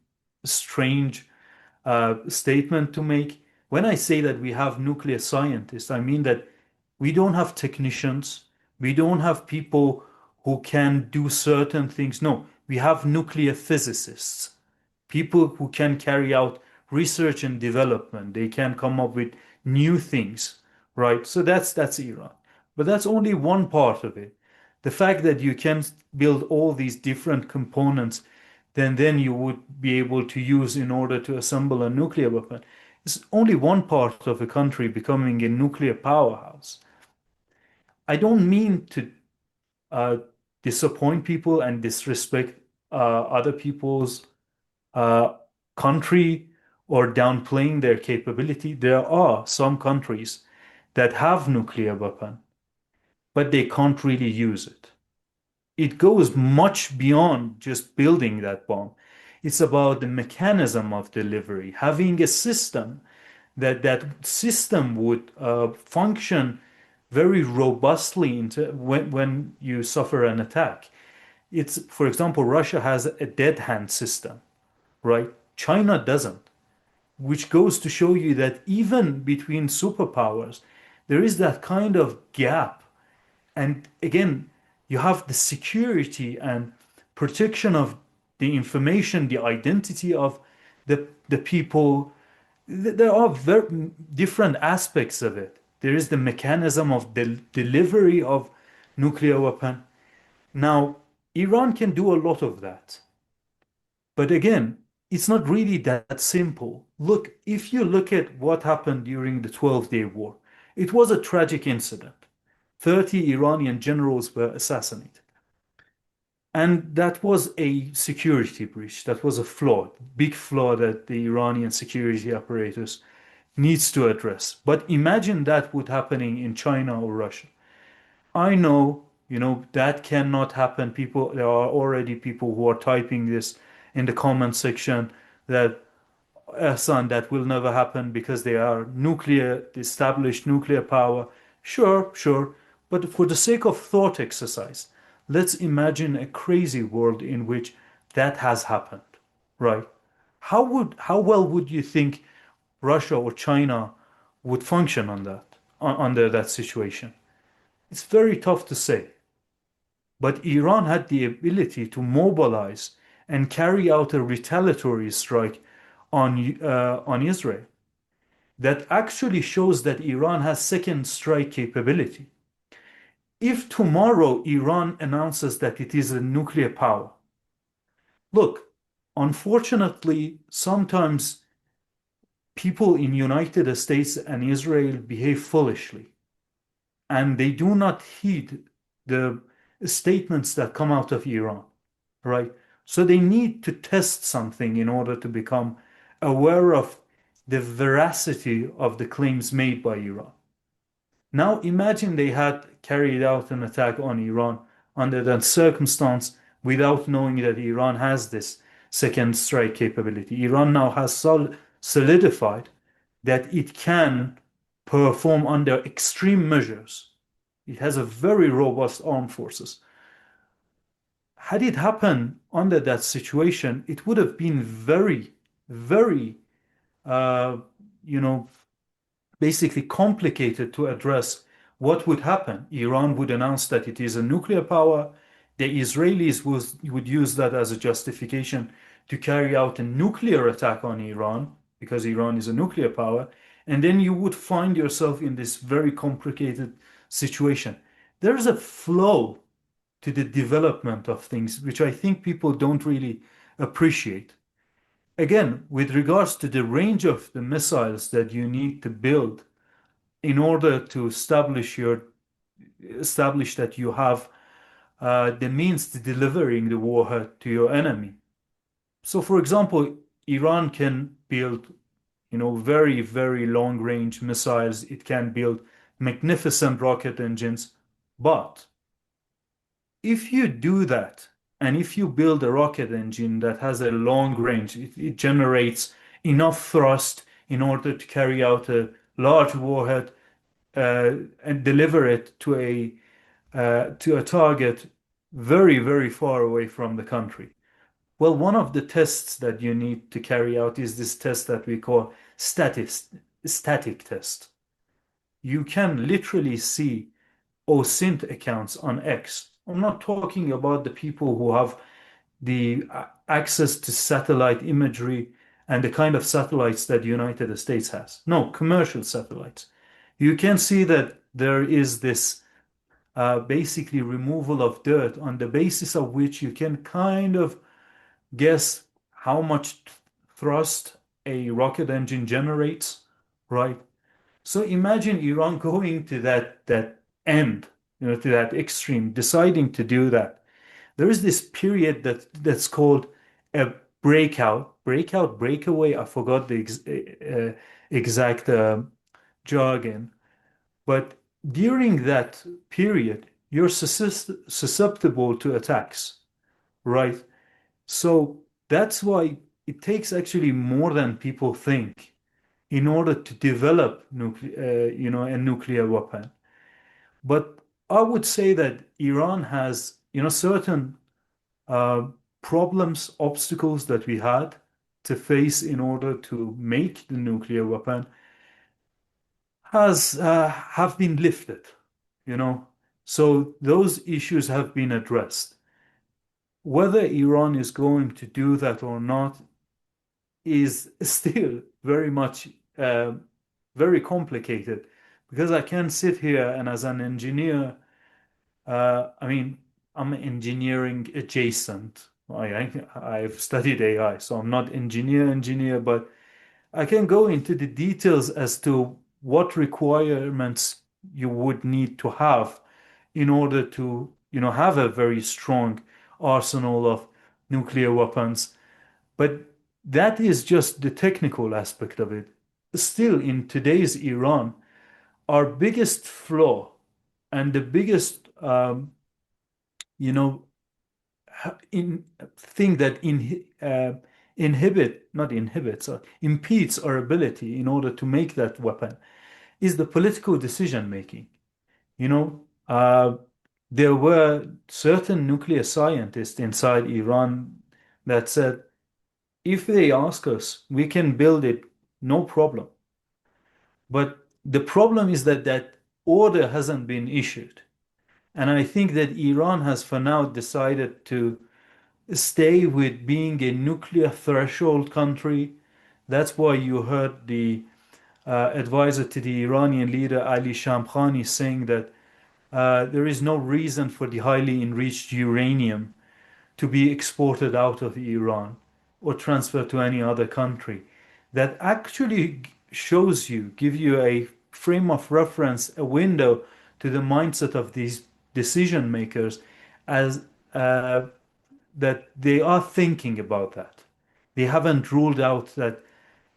strange statement to make. When I say that we have nuclear scientists, I mean that we don't have technicians, we don't have people who can do certain things. No, we have nuclear physicists, people who can carry out research and development. They can come up with new things, right? So that's Iran. But that's only one part of it. The fact that you can build all these different components then you would be able to use in order to assemble a nuclear weapon. It's only one part of a country becoming a nuclear powerhouse. I don't mean to uh, disappoint people and disrespect other people's uh, country or downplaying their capability. There are some countries that have nuclear weapon, but they can't really use it. It goes much beyond just building that bomb. It's about the mechanism of delivery, having a system that system would function very robustly into when you suffer an attack. It's, for example, Russia has a dead hand system, right? China doesn't, which goes to show you that even between superpowers, there is that kind of gap. And again, you have the security and protection of the information, the identity of the people. There are very different aspects of it. There is the mechanism of the delivery of nuclear weapon. Now, Iran can do a lot of that. But again, it's not really that simple. Look, if you look at what happened during the 12-day war, it was a tragic incident. 30 Iranian generals were assassinated. And that was a security breach. That was a flaw, big flaw that the Iranian security apparatus needs to address. But imagine that would happening in China or Russia. I know, that cannot happen. People, there are already people who are typing this in the comment section that Ehsan, that will never happen because they are nuclear, established nuclear power. Sure, sure. But for the sake of thought exercise, let's imagine a crazy world in which that has happened, right? How well would you think Russia or China would function on that, under that situation? It's very tough to say. But Iran had the ability to mobilize and carry out a retaliatory strike on Israel. That actually shows that Iran has second strike capability. If tomorrow Iran announces that it is a nuclear power, look, unfortunately, sometimes people in United States and Israel behave foolishly, and they do not heed the statements that come out of Iran, right? So they need to test something in order to become aware of the veracity of the claims made by Iran. Now imagine they had carried out an attack on Iran under that circumstance without knowing that Iran has this second strike capability. Iran now has solidified that it can perform under extreme measures. It has a very robust armed forces. Had it happened under that situation, it would have been very, very, uh, you know, basically complicated to address what would happen. Iran would announce that it is a nuclear power. The Israelis would use that as a justification to carry out a nuclear attack on Iran because Iran is a nuclear power. And then you would find yourself in this very complicated situation. There is a flow to the development of things, which I think people don't really appreciate. Again, with regards to the range of the missiles that you need to build in order to establish that you have the means to delivering the warhead to your enemy. So, for example, Iran can build, very, very long range missiles. It can build magnificent rocket engines. But if you do that, and if you build a rocket engine that has a long range, it generates enough thrust in order to carry out a large warhead and deliver it to a target very, very far away from the country. Well, one of the tests that you need to carry out is this test that we call static test. You can literally see OSINT accounts on X. I'm not talking about the people who have the access to satellite imagery and the kind of satellites that the United States has. No, commercial satellites. You can see that there is this basically removal of dirt on the basis of which you can kind of guess how much thrust a rocket engine generates, right? So imagine Iran going to that end, to that extreme, deciding to do that. There is this period that's called a breakaway. I forgot the exact jargon, but during that period, you're susceptible to attacks, right? So that's why it takes actually more than people think in order to develop a nuclear weapon. But I would say that Iran has, certain uh, problems, obstacles that we had to face in order to make the nuclear weapon has have been lifted, you know. So those issues have been addressed. Whether Iran is going to do that or not is still very much very complicated because I can sit here and as an engineer, I mean, I'm engineering adjacent. I've studied AI, so I'm not engineer, but I can go into the details as to what requirements you would need to have in order to, have a very strong arsenal of nuclear weapons. But that is just the technical aspect of it. Still, in today's Iran, our biggest flaw and the biggest, you know, in thing that not inhibits, or impedes our ability in order to make that weapon is the political decision making. You know, there were certain nuclear scientists inside Iran that said, if they ask us, we can build it, no problem. But the problem is that that order hasn't been issued. And I think that Iran has for now decided to stay with being a nuclear threshold country. That's why you heard the advisor to the Iranian leader Ali Shamkhani saying that there is no reason for the highly enriched uranium to be exported out of Iran or transferred to any other country. That actually shows you, give you a frame of reference, a window to the mindset of these decision makers as that they are thinking about that. They haven't ruled out that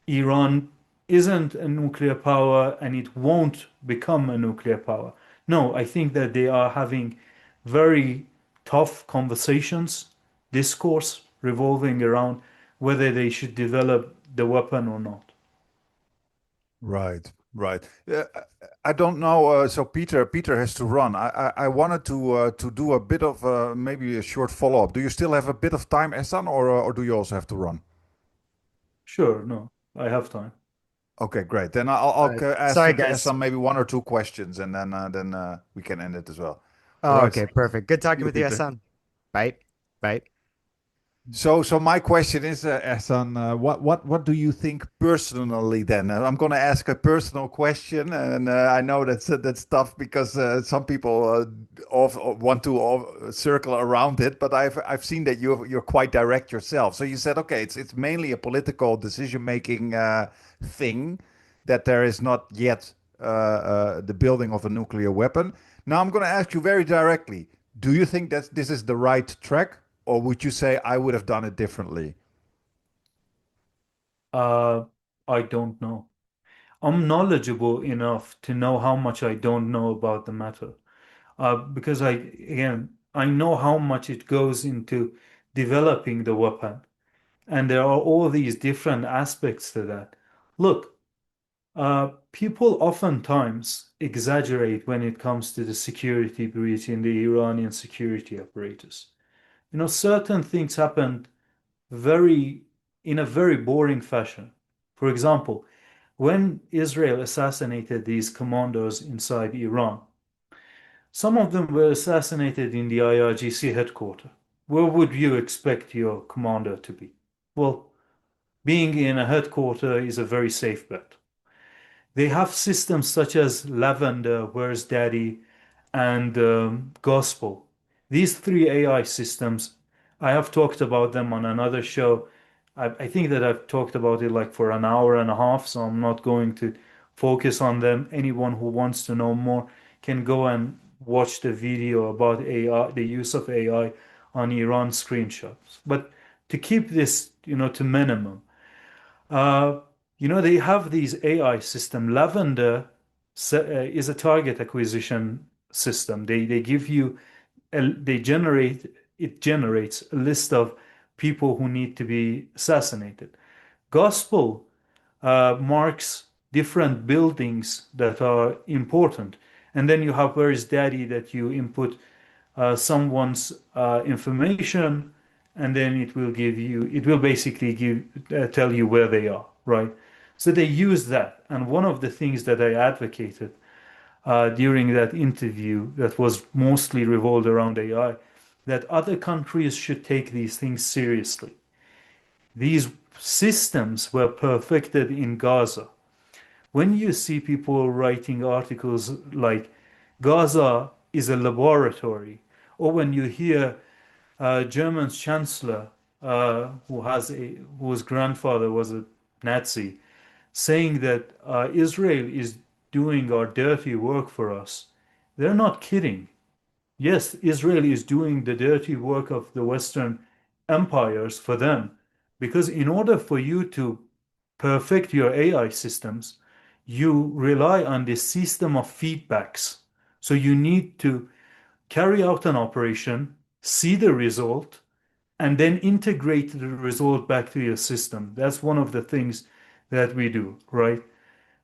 Iran isn't a nuclear power and it won't become a nuclear power. No, I think that they are having very tough conversations, discourse revolving around whether they should develop the weapon or not. Right, right. I don't know. So Peter has to run. I wanted to do a bit of maybe a short follow-up. Do you still have a bit of time, Ehsan, or do you also have to run? Sure, no, I have time. Okay, great. Then I'll ask Sorry, guys. Ehsan maybe one or two questions, and then we can end it as well. All Oh, right. okay, perfect. Good talking You, with you, Peter. Ehsan. Bye. Bye. So my question is, Ehsan, what do you think personally then? I'm going to ask a personal question, and I know that's tough because some people want to circle around it, but I've seen that you're quite direct yourself. So you said, okay, it's mainly a political decision-making thing that there is not yet the building of a nuclear weapon. Now I'm going to ask you very directly. Do you think that this is the right track, or would you say I would have done it differently? Uh, I don't know. I'm knowledgeable enough to know how much I don't know about the matter. Because I know how much it goes into developing the weapon, and there are all these different aspects to that. Look, people oftentimes exaggerate when it comes to the security breach in the Iranian security apparatus. Certain things happened very in a very boring fashion. For example, when Israel assassinated these commandos inside Iran, some of them were assassinated in the IRGC headquarters. Where would you expect your commander to be? Well, being in a headquarters is a very safe bet. They have systems such as Lavender, Where's Daddy, and Gospel. These three AI systems I have talked about them on another show. I think that I've talked about it like for an hour and a half, so I'm not going to focus on them. Anyone who wants to know more can go and watch the video about AI, the use of AI on Iran screenshots. But to keep this, to minimum, uh, they have these AI system. Lavender is a target acquisition system. They give you they generate it generates a list of people who need to be assassinated. Gospel marks different buildings that are important, and then you have where is daddy that you input someone's information, and then it will basically tell you where they are, right? So they use that, and one of the things that I advocated during that interview that was mostly revolved around AI, that other countries should take these things seriously. These systems were perfected in Gaza. When you see people writing articles like Gaza is a laboratory, or when you hear German's chancellor, whose grandfather was a Nazi, saying that Israel is doing our dirty work for us, they're not kidding. Yes, Israel is doing the dirty work of the Western empires for them, because in order for you to perfect your AI systems, you rely on this system of feedbacks. So you need to carry out an operation, see the result, and then integrate the result back to your system. That's one of the things that we do, right?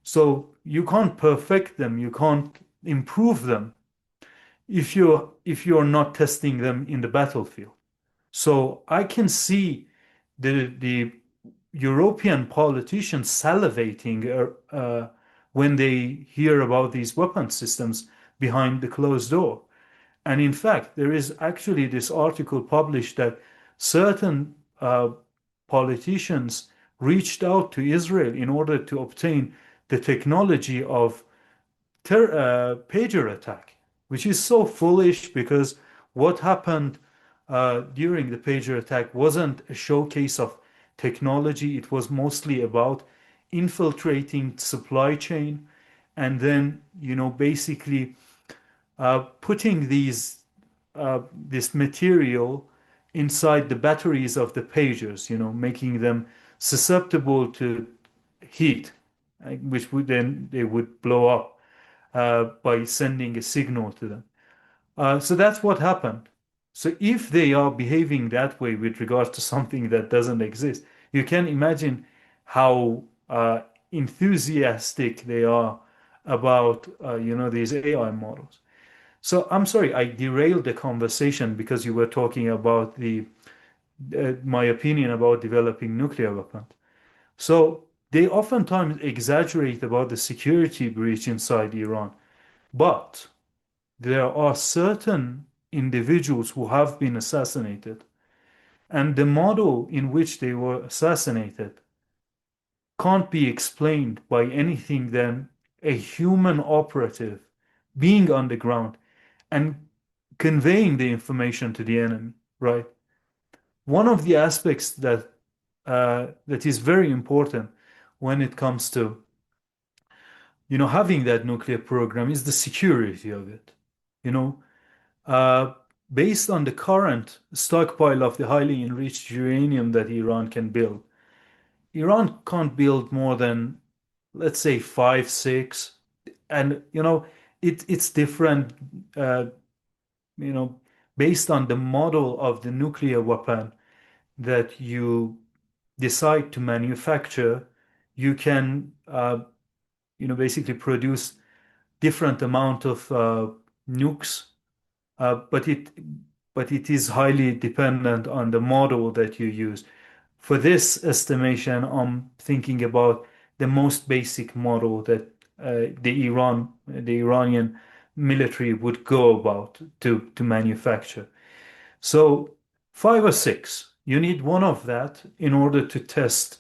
So you can't perfect them, you can't improve them if you're not testing them in the battlefield. So I can see the European politicians salivating when they hear about these weapon systems behind the closed door. And in fact, there is actually this article published that certain politicians reached out to Israel in order to obtain the technology of pager attack, which is so foolish because what happened during the pager attack wasn't a showcase of technology. It was mostly about infiltrating supply chain and then, basically putting this material inside the batteries of the pagers, making them susceptible to heat, which would then they would blow up by sending a signal to them. So that's what happened. So if they are behaving that way with regards to something that doesn't exist, you can imagine how enthusiastic they are about these AI models. So I'm sorry, I derailed the conversation because you were talking about the my opinion about developing nuclear weapons. So they oftentimes exaggerate about the security breach inside Iran, but there are certain individuals who have been assassinated, and the model in which they were assassinated can't be explained by anything than a human operative being on the ground and conveying the information to the enemy, right? One of the aspects that is very important when it comes to having that nuclear program is the security of it. You know, uh, Based on the current stockpile of the highly enriched uranium that Iran can build, Iran can't build more than, let's say, five, six, and it's different. Uh, you know, Based on the model of the nuclear weapon that you decide to manufacture, you can, basically produce different amount of nukes, but it is highly dependent on the model that you use. For this estimation, I'm thinking about the most basic model that the Iranian military would go about to manufacture. So five or six, you need one of that in order to test,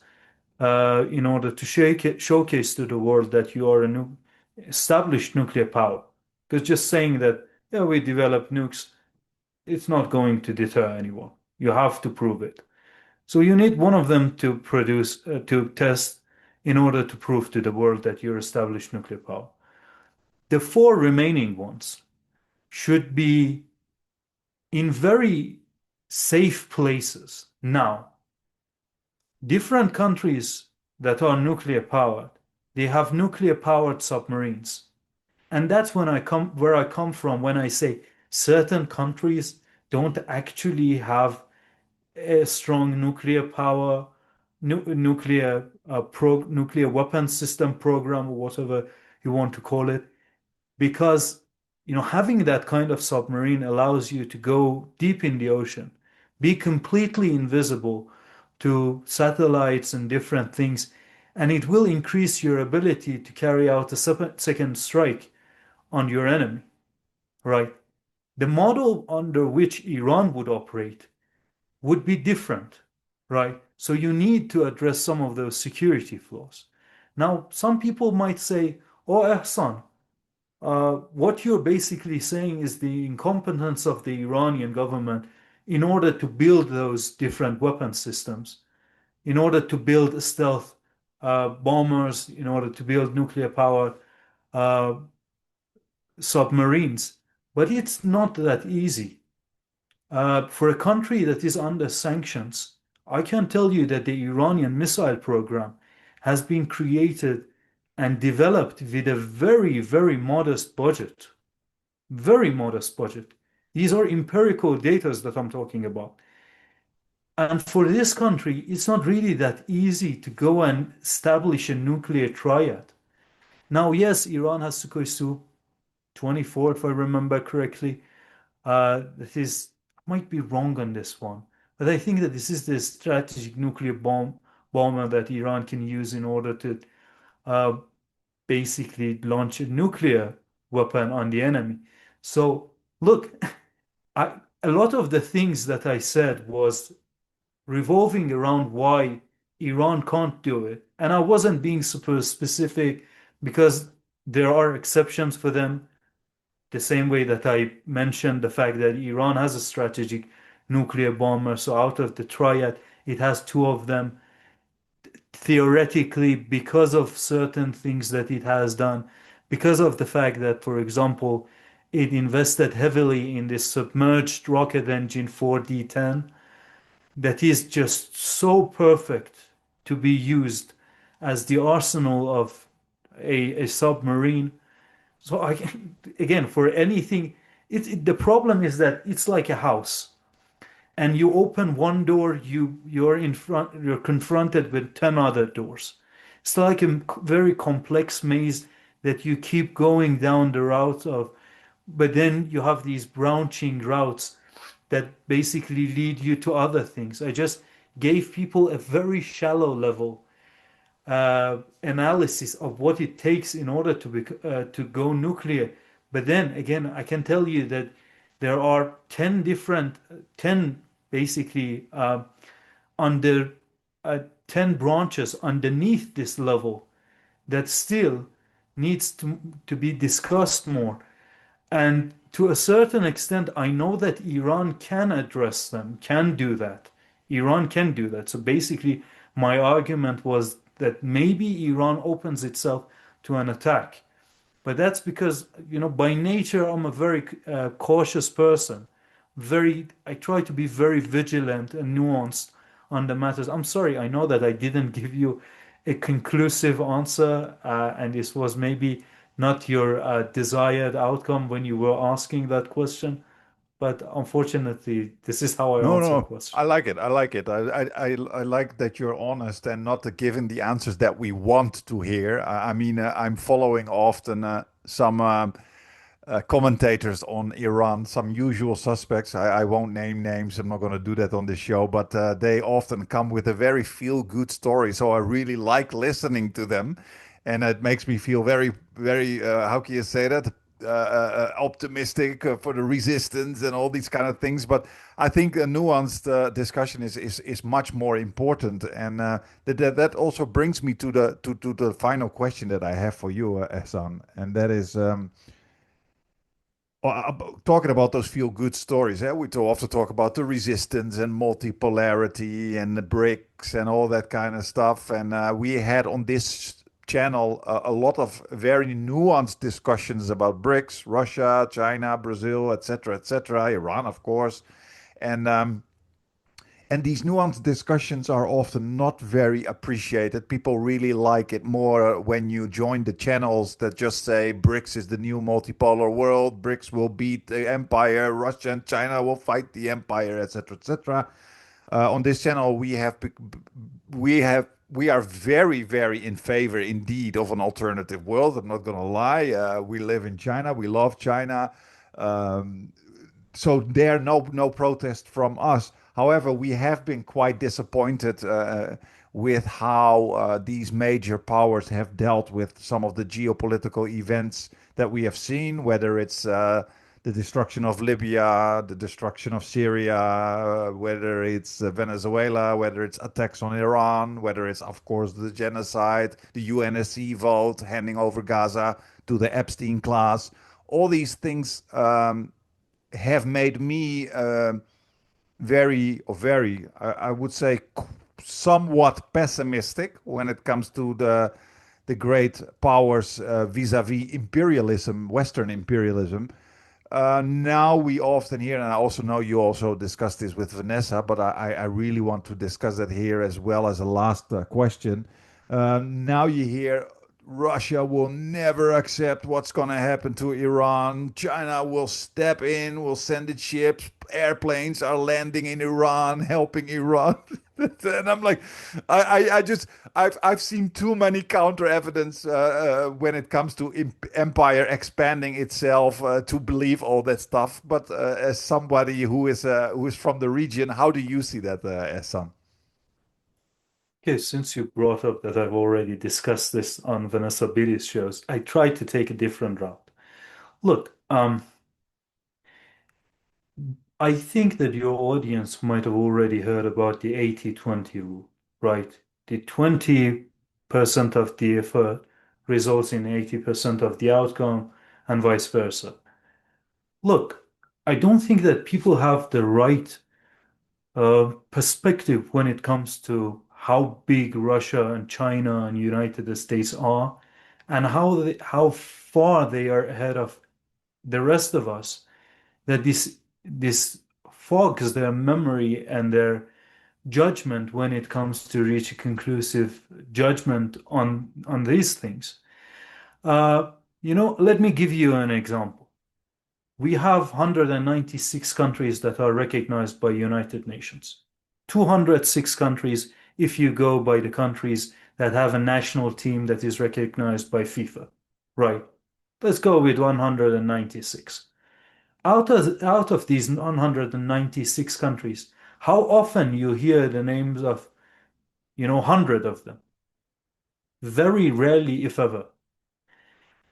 in order to showcase to the world that you are a new established nuclear power. Because just saying that, yeah, we develop nukes, it's not going to deter anyone. You have to prove it. So you need one of them to produce, to test in order to prove to the world that you established nuclear power. The four remaining ones should be in very safe places. Now, different countries that are nuclear powered, they have nuclear powered submarines. And that's where I come from when I say certain countries don't actually have a strong nuclear power, nuclear weapon system program, or whatever you want to call it, because having that kind of submarine allows you to go deep in the ocean, be completely invisible to satellites and different things, and it will increase your ability to carry out a second strike on your enemy, right? The model under which Iran would operate would be different, right? So you need to address some of those security flaws. Now, some people might say, "Oh, Ehsan, what you're basically saying is the incompetence of the Iranian government in order to build those different weapon systems, in order to build stealth bombers, in order to build nuclear powered uh, submarines." But it's not that easy. For a country that is under sanctions, I can tell you that the Iranian missile program has been created and developed with a very, very modest budget. Very modest budget. These are empirical data that I'm talking about. And for this country, it's not really that easy to go and establish a nuclear triad. Now, yes, Iran has Sukhoi Su-24, if I remember correctly. That is, might be wrong on this one, but I think that this is the strategic nuclear bomber that Iran can use in order to uh, basically launch a nuclear weapon on the enemy. So look, a lot of the things that I said was revolving around why Iran can't do it, and I wasn't being super specific because there are exceptions for them. The same way that I mentioned the fact that Iran has a strategic nuclear bomber, so out of the triad, it has two of them. Theoretically, because of certain things that it has done, because of the fact that, for example, it invested heavily in this submerged rocket engine 4D10 that is just so perfect to be used as the arsenal of a submarine. So again, for anything, the problem is that it's like a house, and you open one door, you're confronted with 10 other doors. It's like a very complex maze that you keep going down the route of, but then you have these branching routes that basically lead you to other things. I just gave people a very shallow level analysis of what it takes in order to go nuclear. But then again, I can tell you that there are 10 basically under 10 branches underneath this level that still needs to be discussed more. And to a certain extent, I know that Iran can address them, can do that. Iran can do that. So basically, my argument was that maybe Iran opens itself to an attack. But that's because, by nature, I'm a very cautious person. I try to be very vigilant and nuanced on the matters. I'm sorry, I know that I didn't give you a conclusive answer, and this was maybe not your desired outcome when you were asking that question. But unfortunately, this is how I No, answer no, I questions. like it. I like it. I like that you're honest and not giving the answers that we want to hear. I mean, I'm following often some commentators on Iran, some usual suspects. I won't name names. I'm not going to do that on this show, but they often come with a very feel-good story. So I really like listening to them, and it makes me feel very, very. How can you say that? Optimistic for the resistance and all these kind of things. But I think a nuanced discussion is much more important, and that also brings me to the final question that I have for you, Ehsan, and that is. talking about those feel-good stories, we too often talk about the resistance and multipolarity and the BRICS and all that kind of stuff. And we had on this channel a lot of very nuanced discussions about BRICS, Russia, China, Brazil, etc., Iran, of course. And these nuanced discussions are often not very appreciated. People really like it more when you join the channels that just say BRICS is the new multipolar world, BRICS will beat the empire, Russia and China will fight the empire, etc., etc. On this channel, we are very, very in favor indeed of an alternative world. I'm not going to lie. We live in China. We love China. Um, so there no protest from us. However, we have been quite disappointed with how these major powers have dealt with some of the geopolitical events that we have seen, whether it's the destruction of Libya, the destruction of Syria, whether it's Venezuela, whether it's attacks on Iran, whether it's, of course, the genocide, the UNSC vote, handing over Gaza to the Epstein class. All these things have made me I would say, somewhat pessimistic when it comes to the great powers vis-a-vis imperialism, Western imperialism. Now we often hear, and I also know you also discussed this with Vanessa, but I really want to discuss that here as well as a last question. Now you hear Russia will never accept what's going to happen to Iran. China will step in, will send its ships. Airplanes are landing in Iran, helping Iran. And I'm like, I just, I've seen too many counter evidence when it comes to empire expanding itself to believe all that stuff. But as somebody who is from the region, how do you see that, Ehsan? Okay, since you brought up that I've already discussed this on Vanessa Billy's shows, I tried to take a different route. Look, I think that your audience might have already heard about the 80-20 rule, right? The 20% of the effort results in 80% of the outcome, and vice versa. Look, I don't think that people have the right perspective when it comes to how big Russia and China and United States are, and how far they are ahead of the rest of us. That this fogs their memory and their judgment when it comes to reach a conclusive judgment on these things. Uh, let me give you an example. We have 196 countries that are recognized by United Nations. 206 countries if you go by the countries that have a national team that is recognized by FIFA. Right. Let's go with 196. Out of these 196 countries, how often you hear the names of, 100 of them? Very rarely, if ever.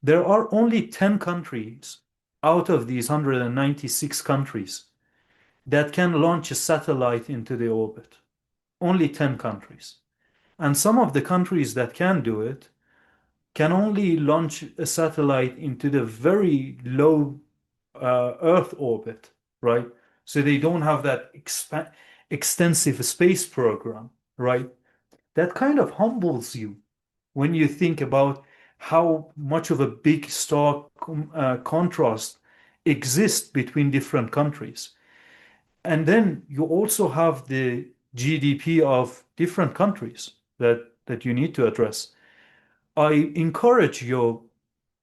There are only 10 countries out of these 196 countries that can launch a satellite into the orbit. Only 10 countries. And some of the countries that can do it can only launch a satellite into the very low Earth orbit, right? So they don't have that extensive space program, right? That kind of humbles you when you think about how much of a big stark contrast exists between different countries. And then you also have the GDP of different countries that you need to address. I encourage your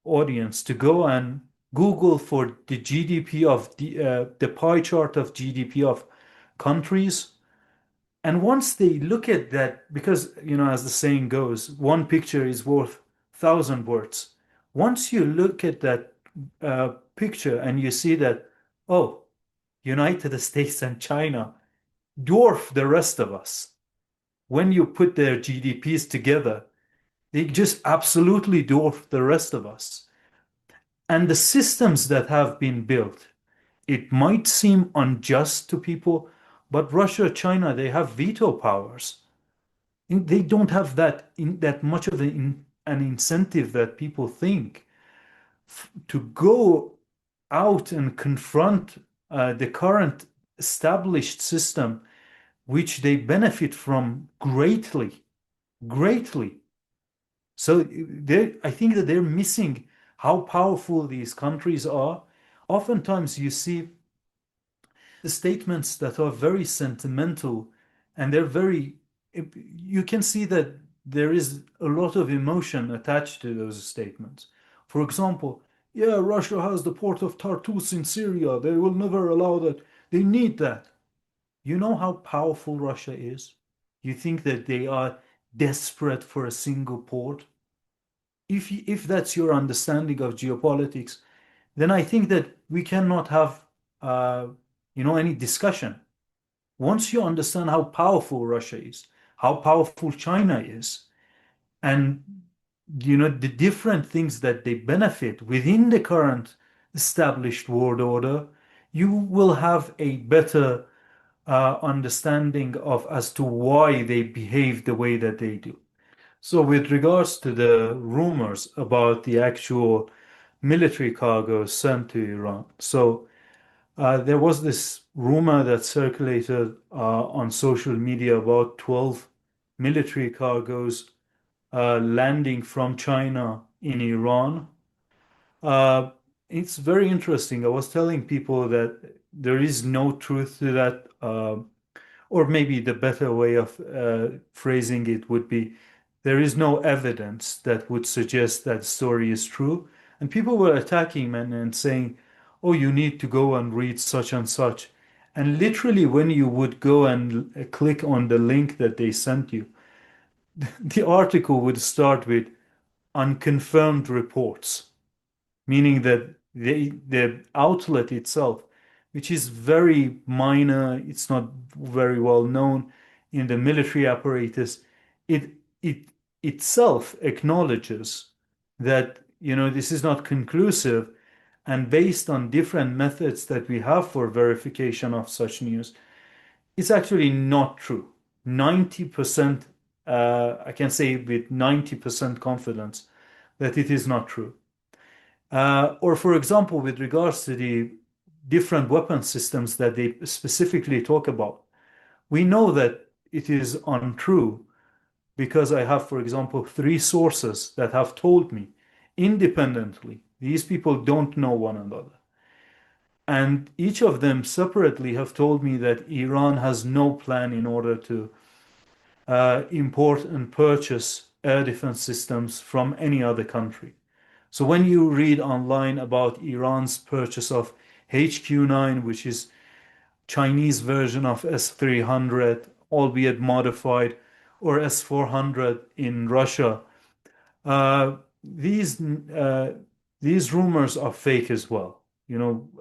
audience to go and Google for the GDP of the pie chart of GDP of countries. And once they look at that, because as the saying goes, one picture is worth 1,000 words. Once you look at that picture and you see that, oh, United States and China dwarf the rest of us. When you put their GDPs together, they just absolutely dwarf the rest of us. And the systems that have been built, it might seem unjust to people, but Russia, China, they have veto powers. They don't have that much of an incentive that people think to go out and confront the current established system, which they benefit from greatly, greatly. So I think that they're missing how powerful these countries are. Oftentimes, you see the statements that are very sentimental and they're very, you can see that there is a lot of emotion attached to those statements. For example, yeah, Russia has the port of Tartus in Syria. They will never allow that. They need that. You know how powerful Russia is? You think that they are desperate for a single port? If that's your understanding of geopolitics, then I think that we cannot have uh, any discussion. Once you understand how powerful Russia is, how powerful China is, and the different things that they benefit within the current established world order, you will have a better understanding of as to why they behave the way that they do. So, with regards to the rumors about the actual military cargo sent to Iran, so there was this rumor that circulated on social media about 12 military cargoes landing from China in Iran. Uh, it's very interesting. I was telling people that there is no truth to that, or maybe the better way of phrasing it would be there is no evidence that would suggest that story is true. And people were attacking men and saying, oh, you need to go and read such and such. And literally, when you would go and click on the link that they sent you, the article would start with unconfirmed reports, meaning that the outlet itself, which is very minor, it's not very well known in the military apparatus, it it itself acknowledges that this is not conclusive, and based on different methods that we have for verification of such news, it's actually not true. 90%, I can say with 90% confidence that it is not true. Or, for example, with regards to the different weapon systems that they specifically talk about, we know that it is untrue because I have, for example, three sources that have told me independently. These people don't know one another. And each of them separately have told me that Iran has no plan in order to import and purchase air defense systems from any other country. So when you read online about Iran's purchase of HQ-9, which is Chinese version of S-300, albeit modified, or S-400 in Russia, uh, these uh, these rumors are fake as well.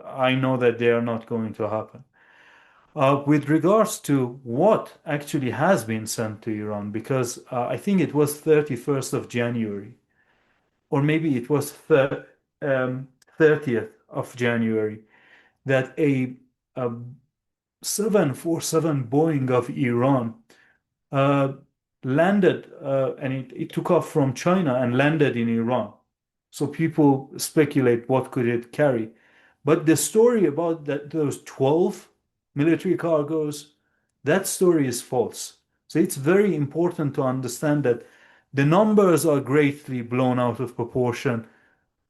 I know that they are not going to happen. With regards to what actually has been sent to Iran, because I think it was 31st of January, or maybe it was 30th of January, that a 747 Boeing of Iran uh, landed, and it took off from China and landed in Iran. So people speculate what could it carry. But the story about those 12 military cargoes, that story is false. So it's very important to understand that the numbers are greatly blown out of proportion.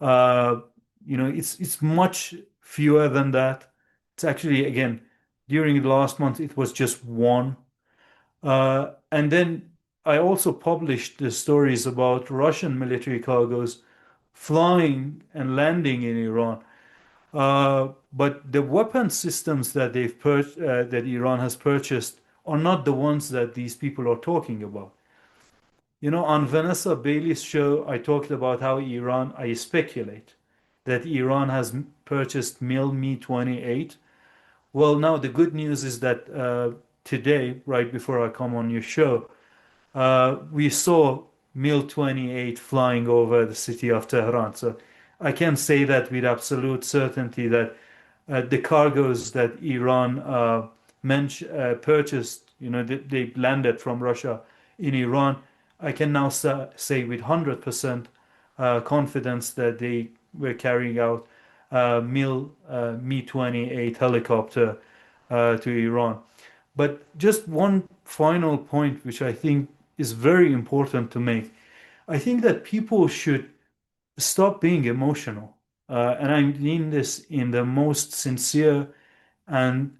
Uh, it's much fewer than that. It's actually, again, during the last month, it was just one. And then I also published the stories about Russian military cargoes flying and landing in Iran. But the weapon systems that Iran has purchased are not the ones that these people are talking about. On Vanessa Bailey's show, I talked about how I speculate that Iran has purchased Me-28. Well, now the good news is that today, right before I come on your show, we saw Mil-28 flying over the city of Tehran. So I can say that with absolute certainty that the cargoes that Iran purchased, they landed from Russia in Iran. I can now say with 100% confidence that they were carrying out Mi-28 helicopter to Iran. But just one final point, which I think is very important to make. I think that people should stop being emotional. And I mean this in the most sincere and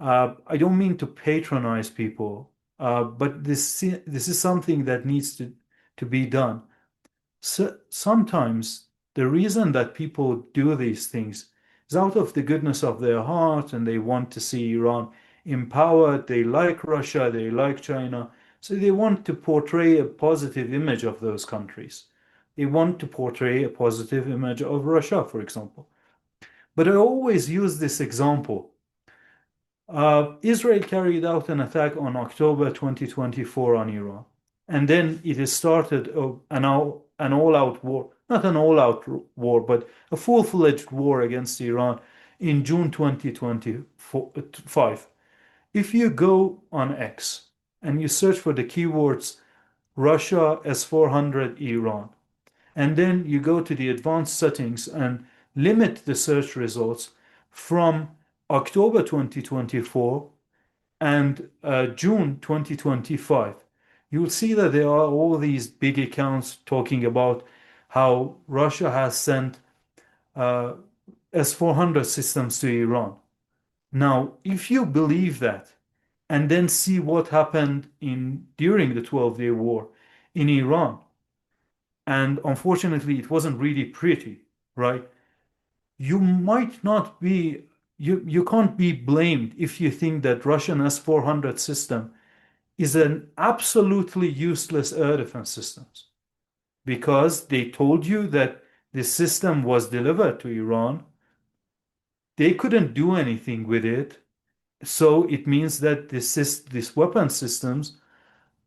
I don't mean to patronize people, but this is something that needs to be done. So sometimes the reason that people do these things is out of the goodness of their heart and they want to see Iran empowered. They like Russia, they like China, so they want to portray a positive image of those countries. They want to portray a positive image of Russia, for example. But I always use this example. Israel carried out an attack on October 2024 on Iran. And then it has started an all-out war, not an all-out war, but a full-fledged war against Iran in June 2025. If you go on X and you search for the keywords Russia S-400 Iran, and then you go to the advanced settings and limit the search results from October 2024 and June 2025, you'll see that there are all these big accounts talking about how Russia has sent uh, S-400 systems to Iran. Now, if you believe that, and then see what happened during the 12-day war in Iran, and unfortunately it wasn't really pretty, right? You might not be you can't be blamed if you think that Russian S-400 system is an absolutely useless air defense system because they told you that this system was delivered to Iran. They couldn't do anything with it. So it means that this weapon system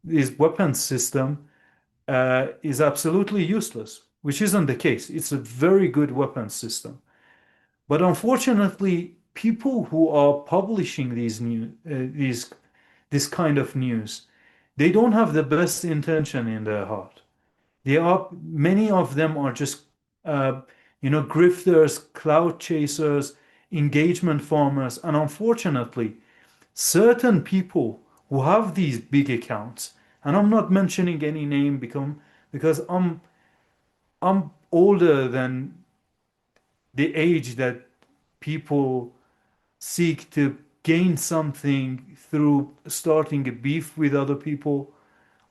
is absolutely useless, which isn't the case. It's a very good weapon system. But unfortunately, people who are publishing this kind of news, they don't have the best intention in their heart. Many of them are just, uh, grifters, cloud chasers, engagement farmers, and unfortunately, certain people who have these big accounts, and I'm not mentioning any name because I'm older than the age that people seek to gain something through starting a beef with other people.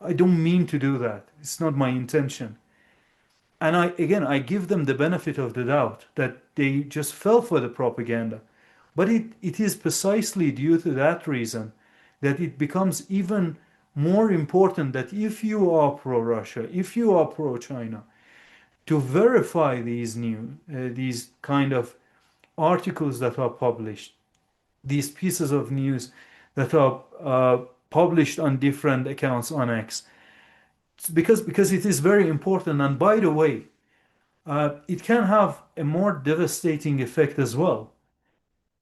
I don't mean to do that. It's not my intention. And I give them the benefit of the doubt that they just fell for the propaganda. But it is precisely due to that reason that it becomes even more important that if you are pro-Russia, if you are pro-China, to verify these kind of articles that are published, these pieces of news that are published on different accounts on X, because it is very important. And by the way, it can have a more devastating effect as well.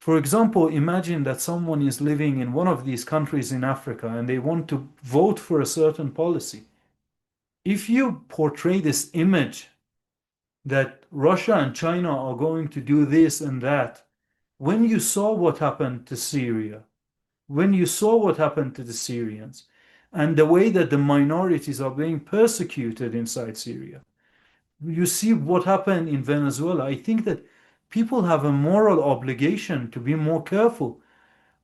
For example, imagine that someone is living in one of these countries in Africa and they want to vote for a certain policy. If you portray this image that Russia and China are going to do this and that, when you saw what happened to Syria, when you saw what happened to the Syrians, and the way that the minorities are being persecuted inside Syria, you see what happened in Venezuela. I think that people have a moral obligation to be more careful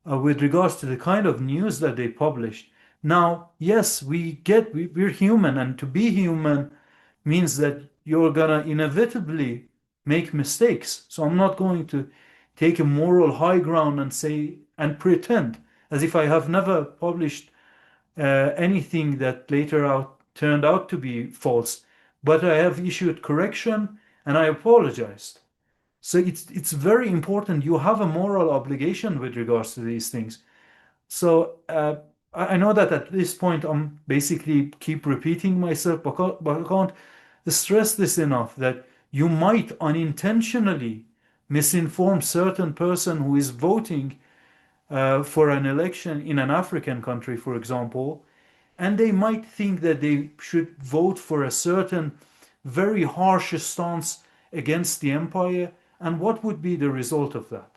with regards to the kind of news that they publish. Now, yes, we're human, and to be human means that you're gonna inevitably make mistakes. So I'm not going to take a moral high ground and say and pretend as if I have never published anything that later out turned out to be false. But I have issued correction and I apologized. So it's very important. You have a moral obligation with regards to these things. So I know that at this point I'm basically keep repeating myself, but I can't stress this enough that you might unintentionally misinform certain person who is voting for an election in an African country, for example, and they might think that they should vote for a certain very harsh stance against the empire, And what would be the result of that?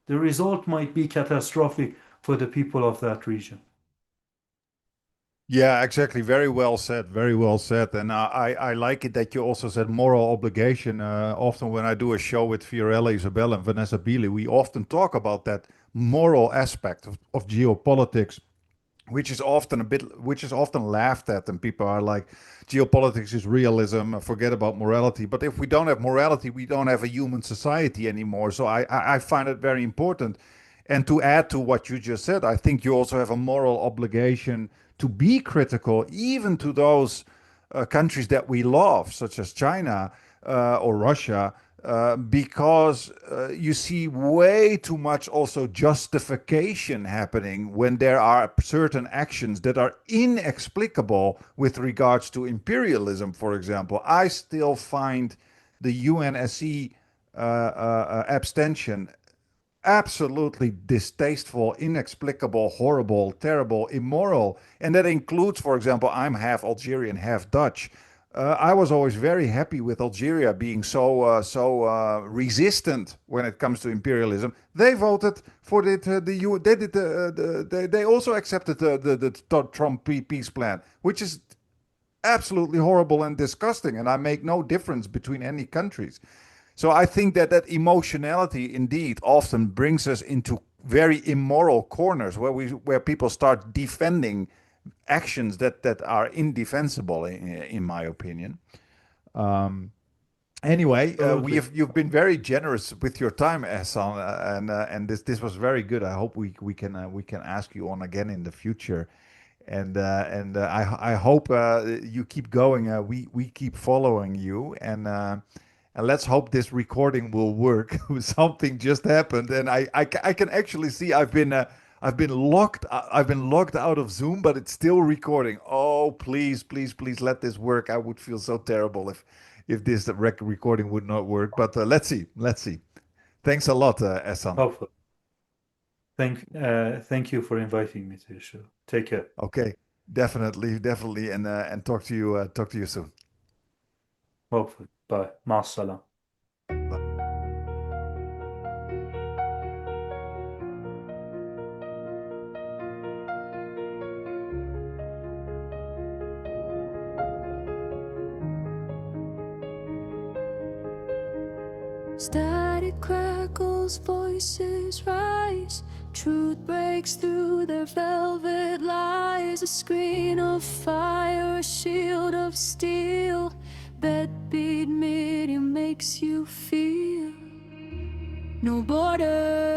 The result might be catastrophic for the people of that region. Yeah, exactly. Very well said. Very well said. And I like it that you also said moral obligation. Often when I do a show with Fiorella Isabella and Vanessa Beeley, we often talk about that moral aspect of geopolitics, which is often laughed at, and people are like, geopolitics is realism, forget about morality. But if we don't have morality, we don't have a human society anymore. So I find it very important. And to add to what you just said, I think you also have a moral obligation to be critical, even to those countries that we love, such as China or Russia, because you see way too much also justification happening when there are certain actions that are inexplicable with regards to imperialism, for example. I still find the UNSC abstention absolutely distasteful, inexplicable, horrible, terrible, immoral. And that includes, for example, I'm half Algerian, half Dutch. I was always very happy with Algeria being so resistant when it comes to imperialism. They voted for it. They did. They also accepted the Trump peace plan, which is absolutely horrible and disgusting. And I make no difference between any countries. So I think that that emotionality indeed often brings us into very immoral corners where people start defending actions that are indefensible in my opinion. Um, Anyway, Absolutely. you've been very generous with your time, Ehsan, and this was very good. I hope we can ask you on again in the future, and I hope you keep going. We keep following you, and let's hope this recording will work. Something just happened, and I can actually see I've been logged out of Zoom, but it's still recording. Oh, please, please, please let this work. I would feel so terrible if this recording would not work. But let's see, let's see. Thanks a lot, Ehsan. Hopefully. Thank you for inviting me to your show. Take care. Okay, definitely, definitely, and talk to you soon. Hopefully. Bye. مع السلامة. Bye. Static crackles, voices rise. Truth breaks through their velvet lies. A screen of fire, a shield of steel. Bedbeat medium makes you feel no border.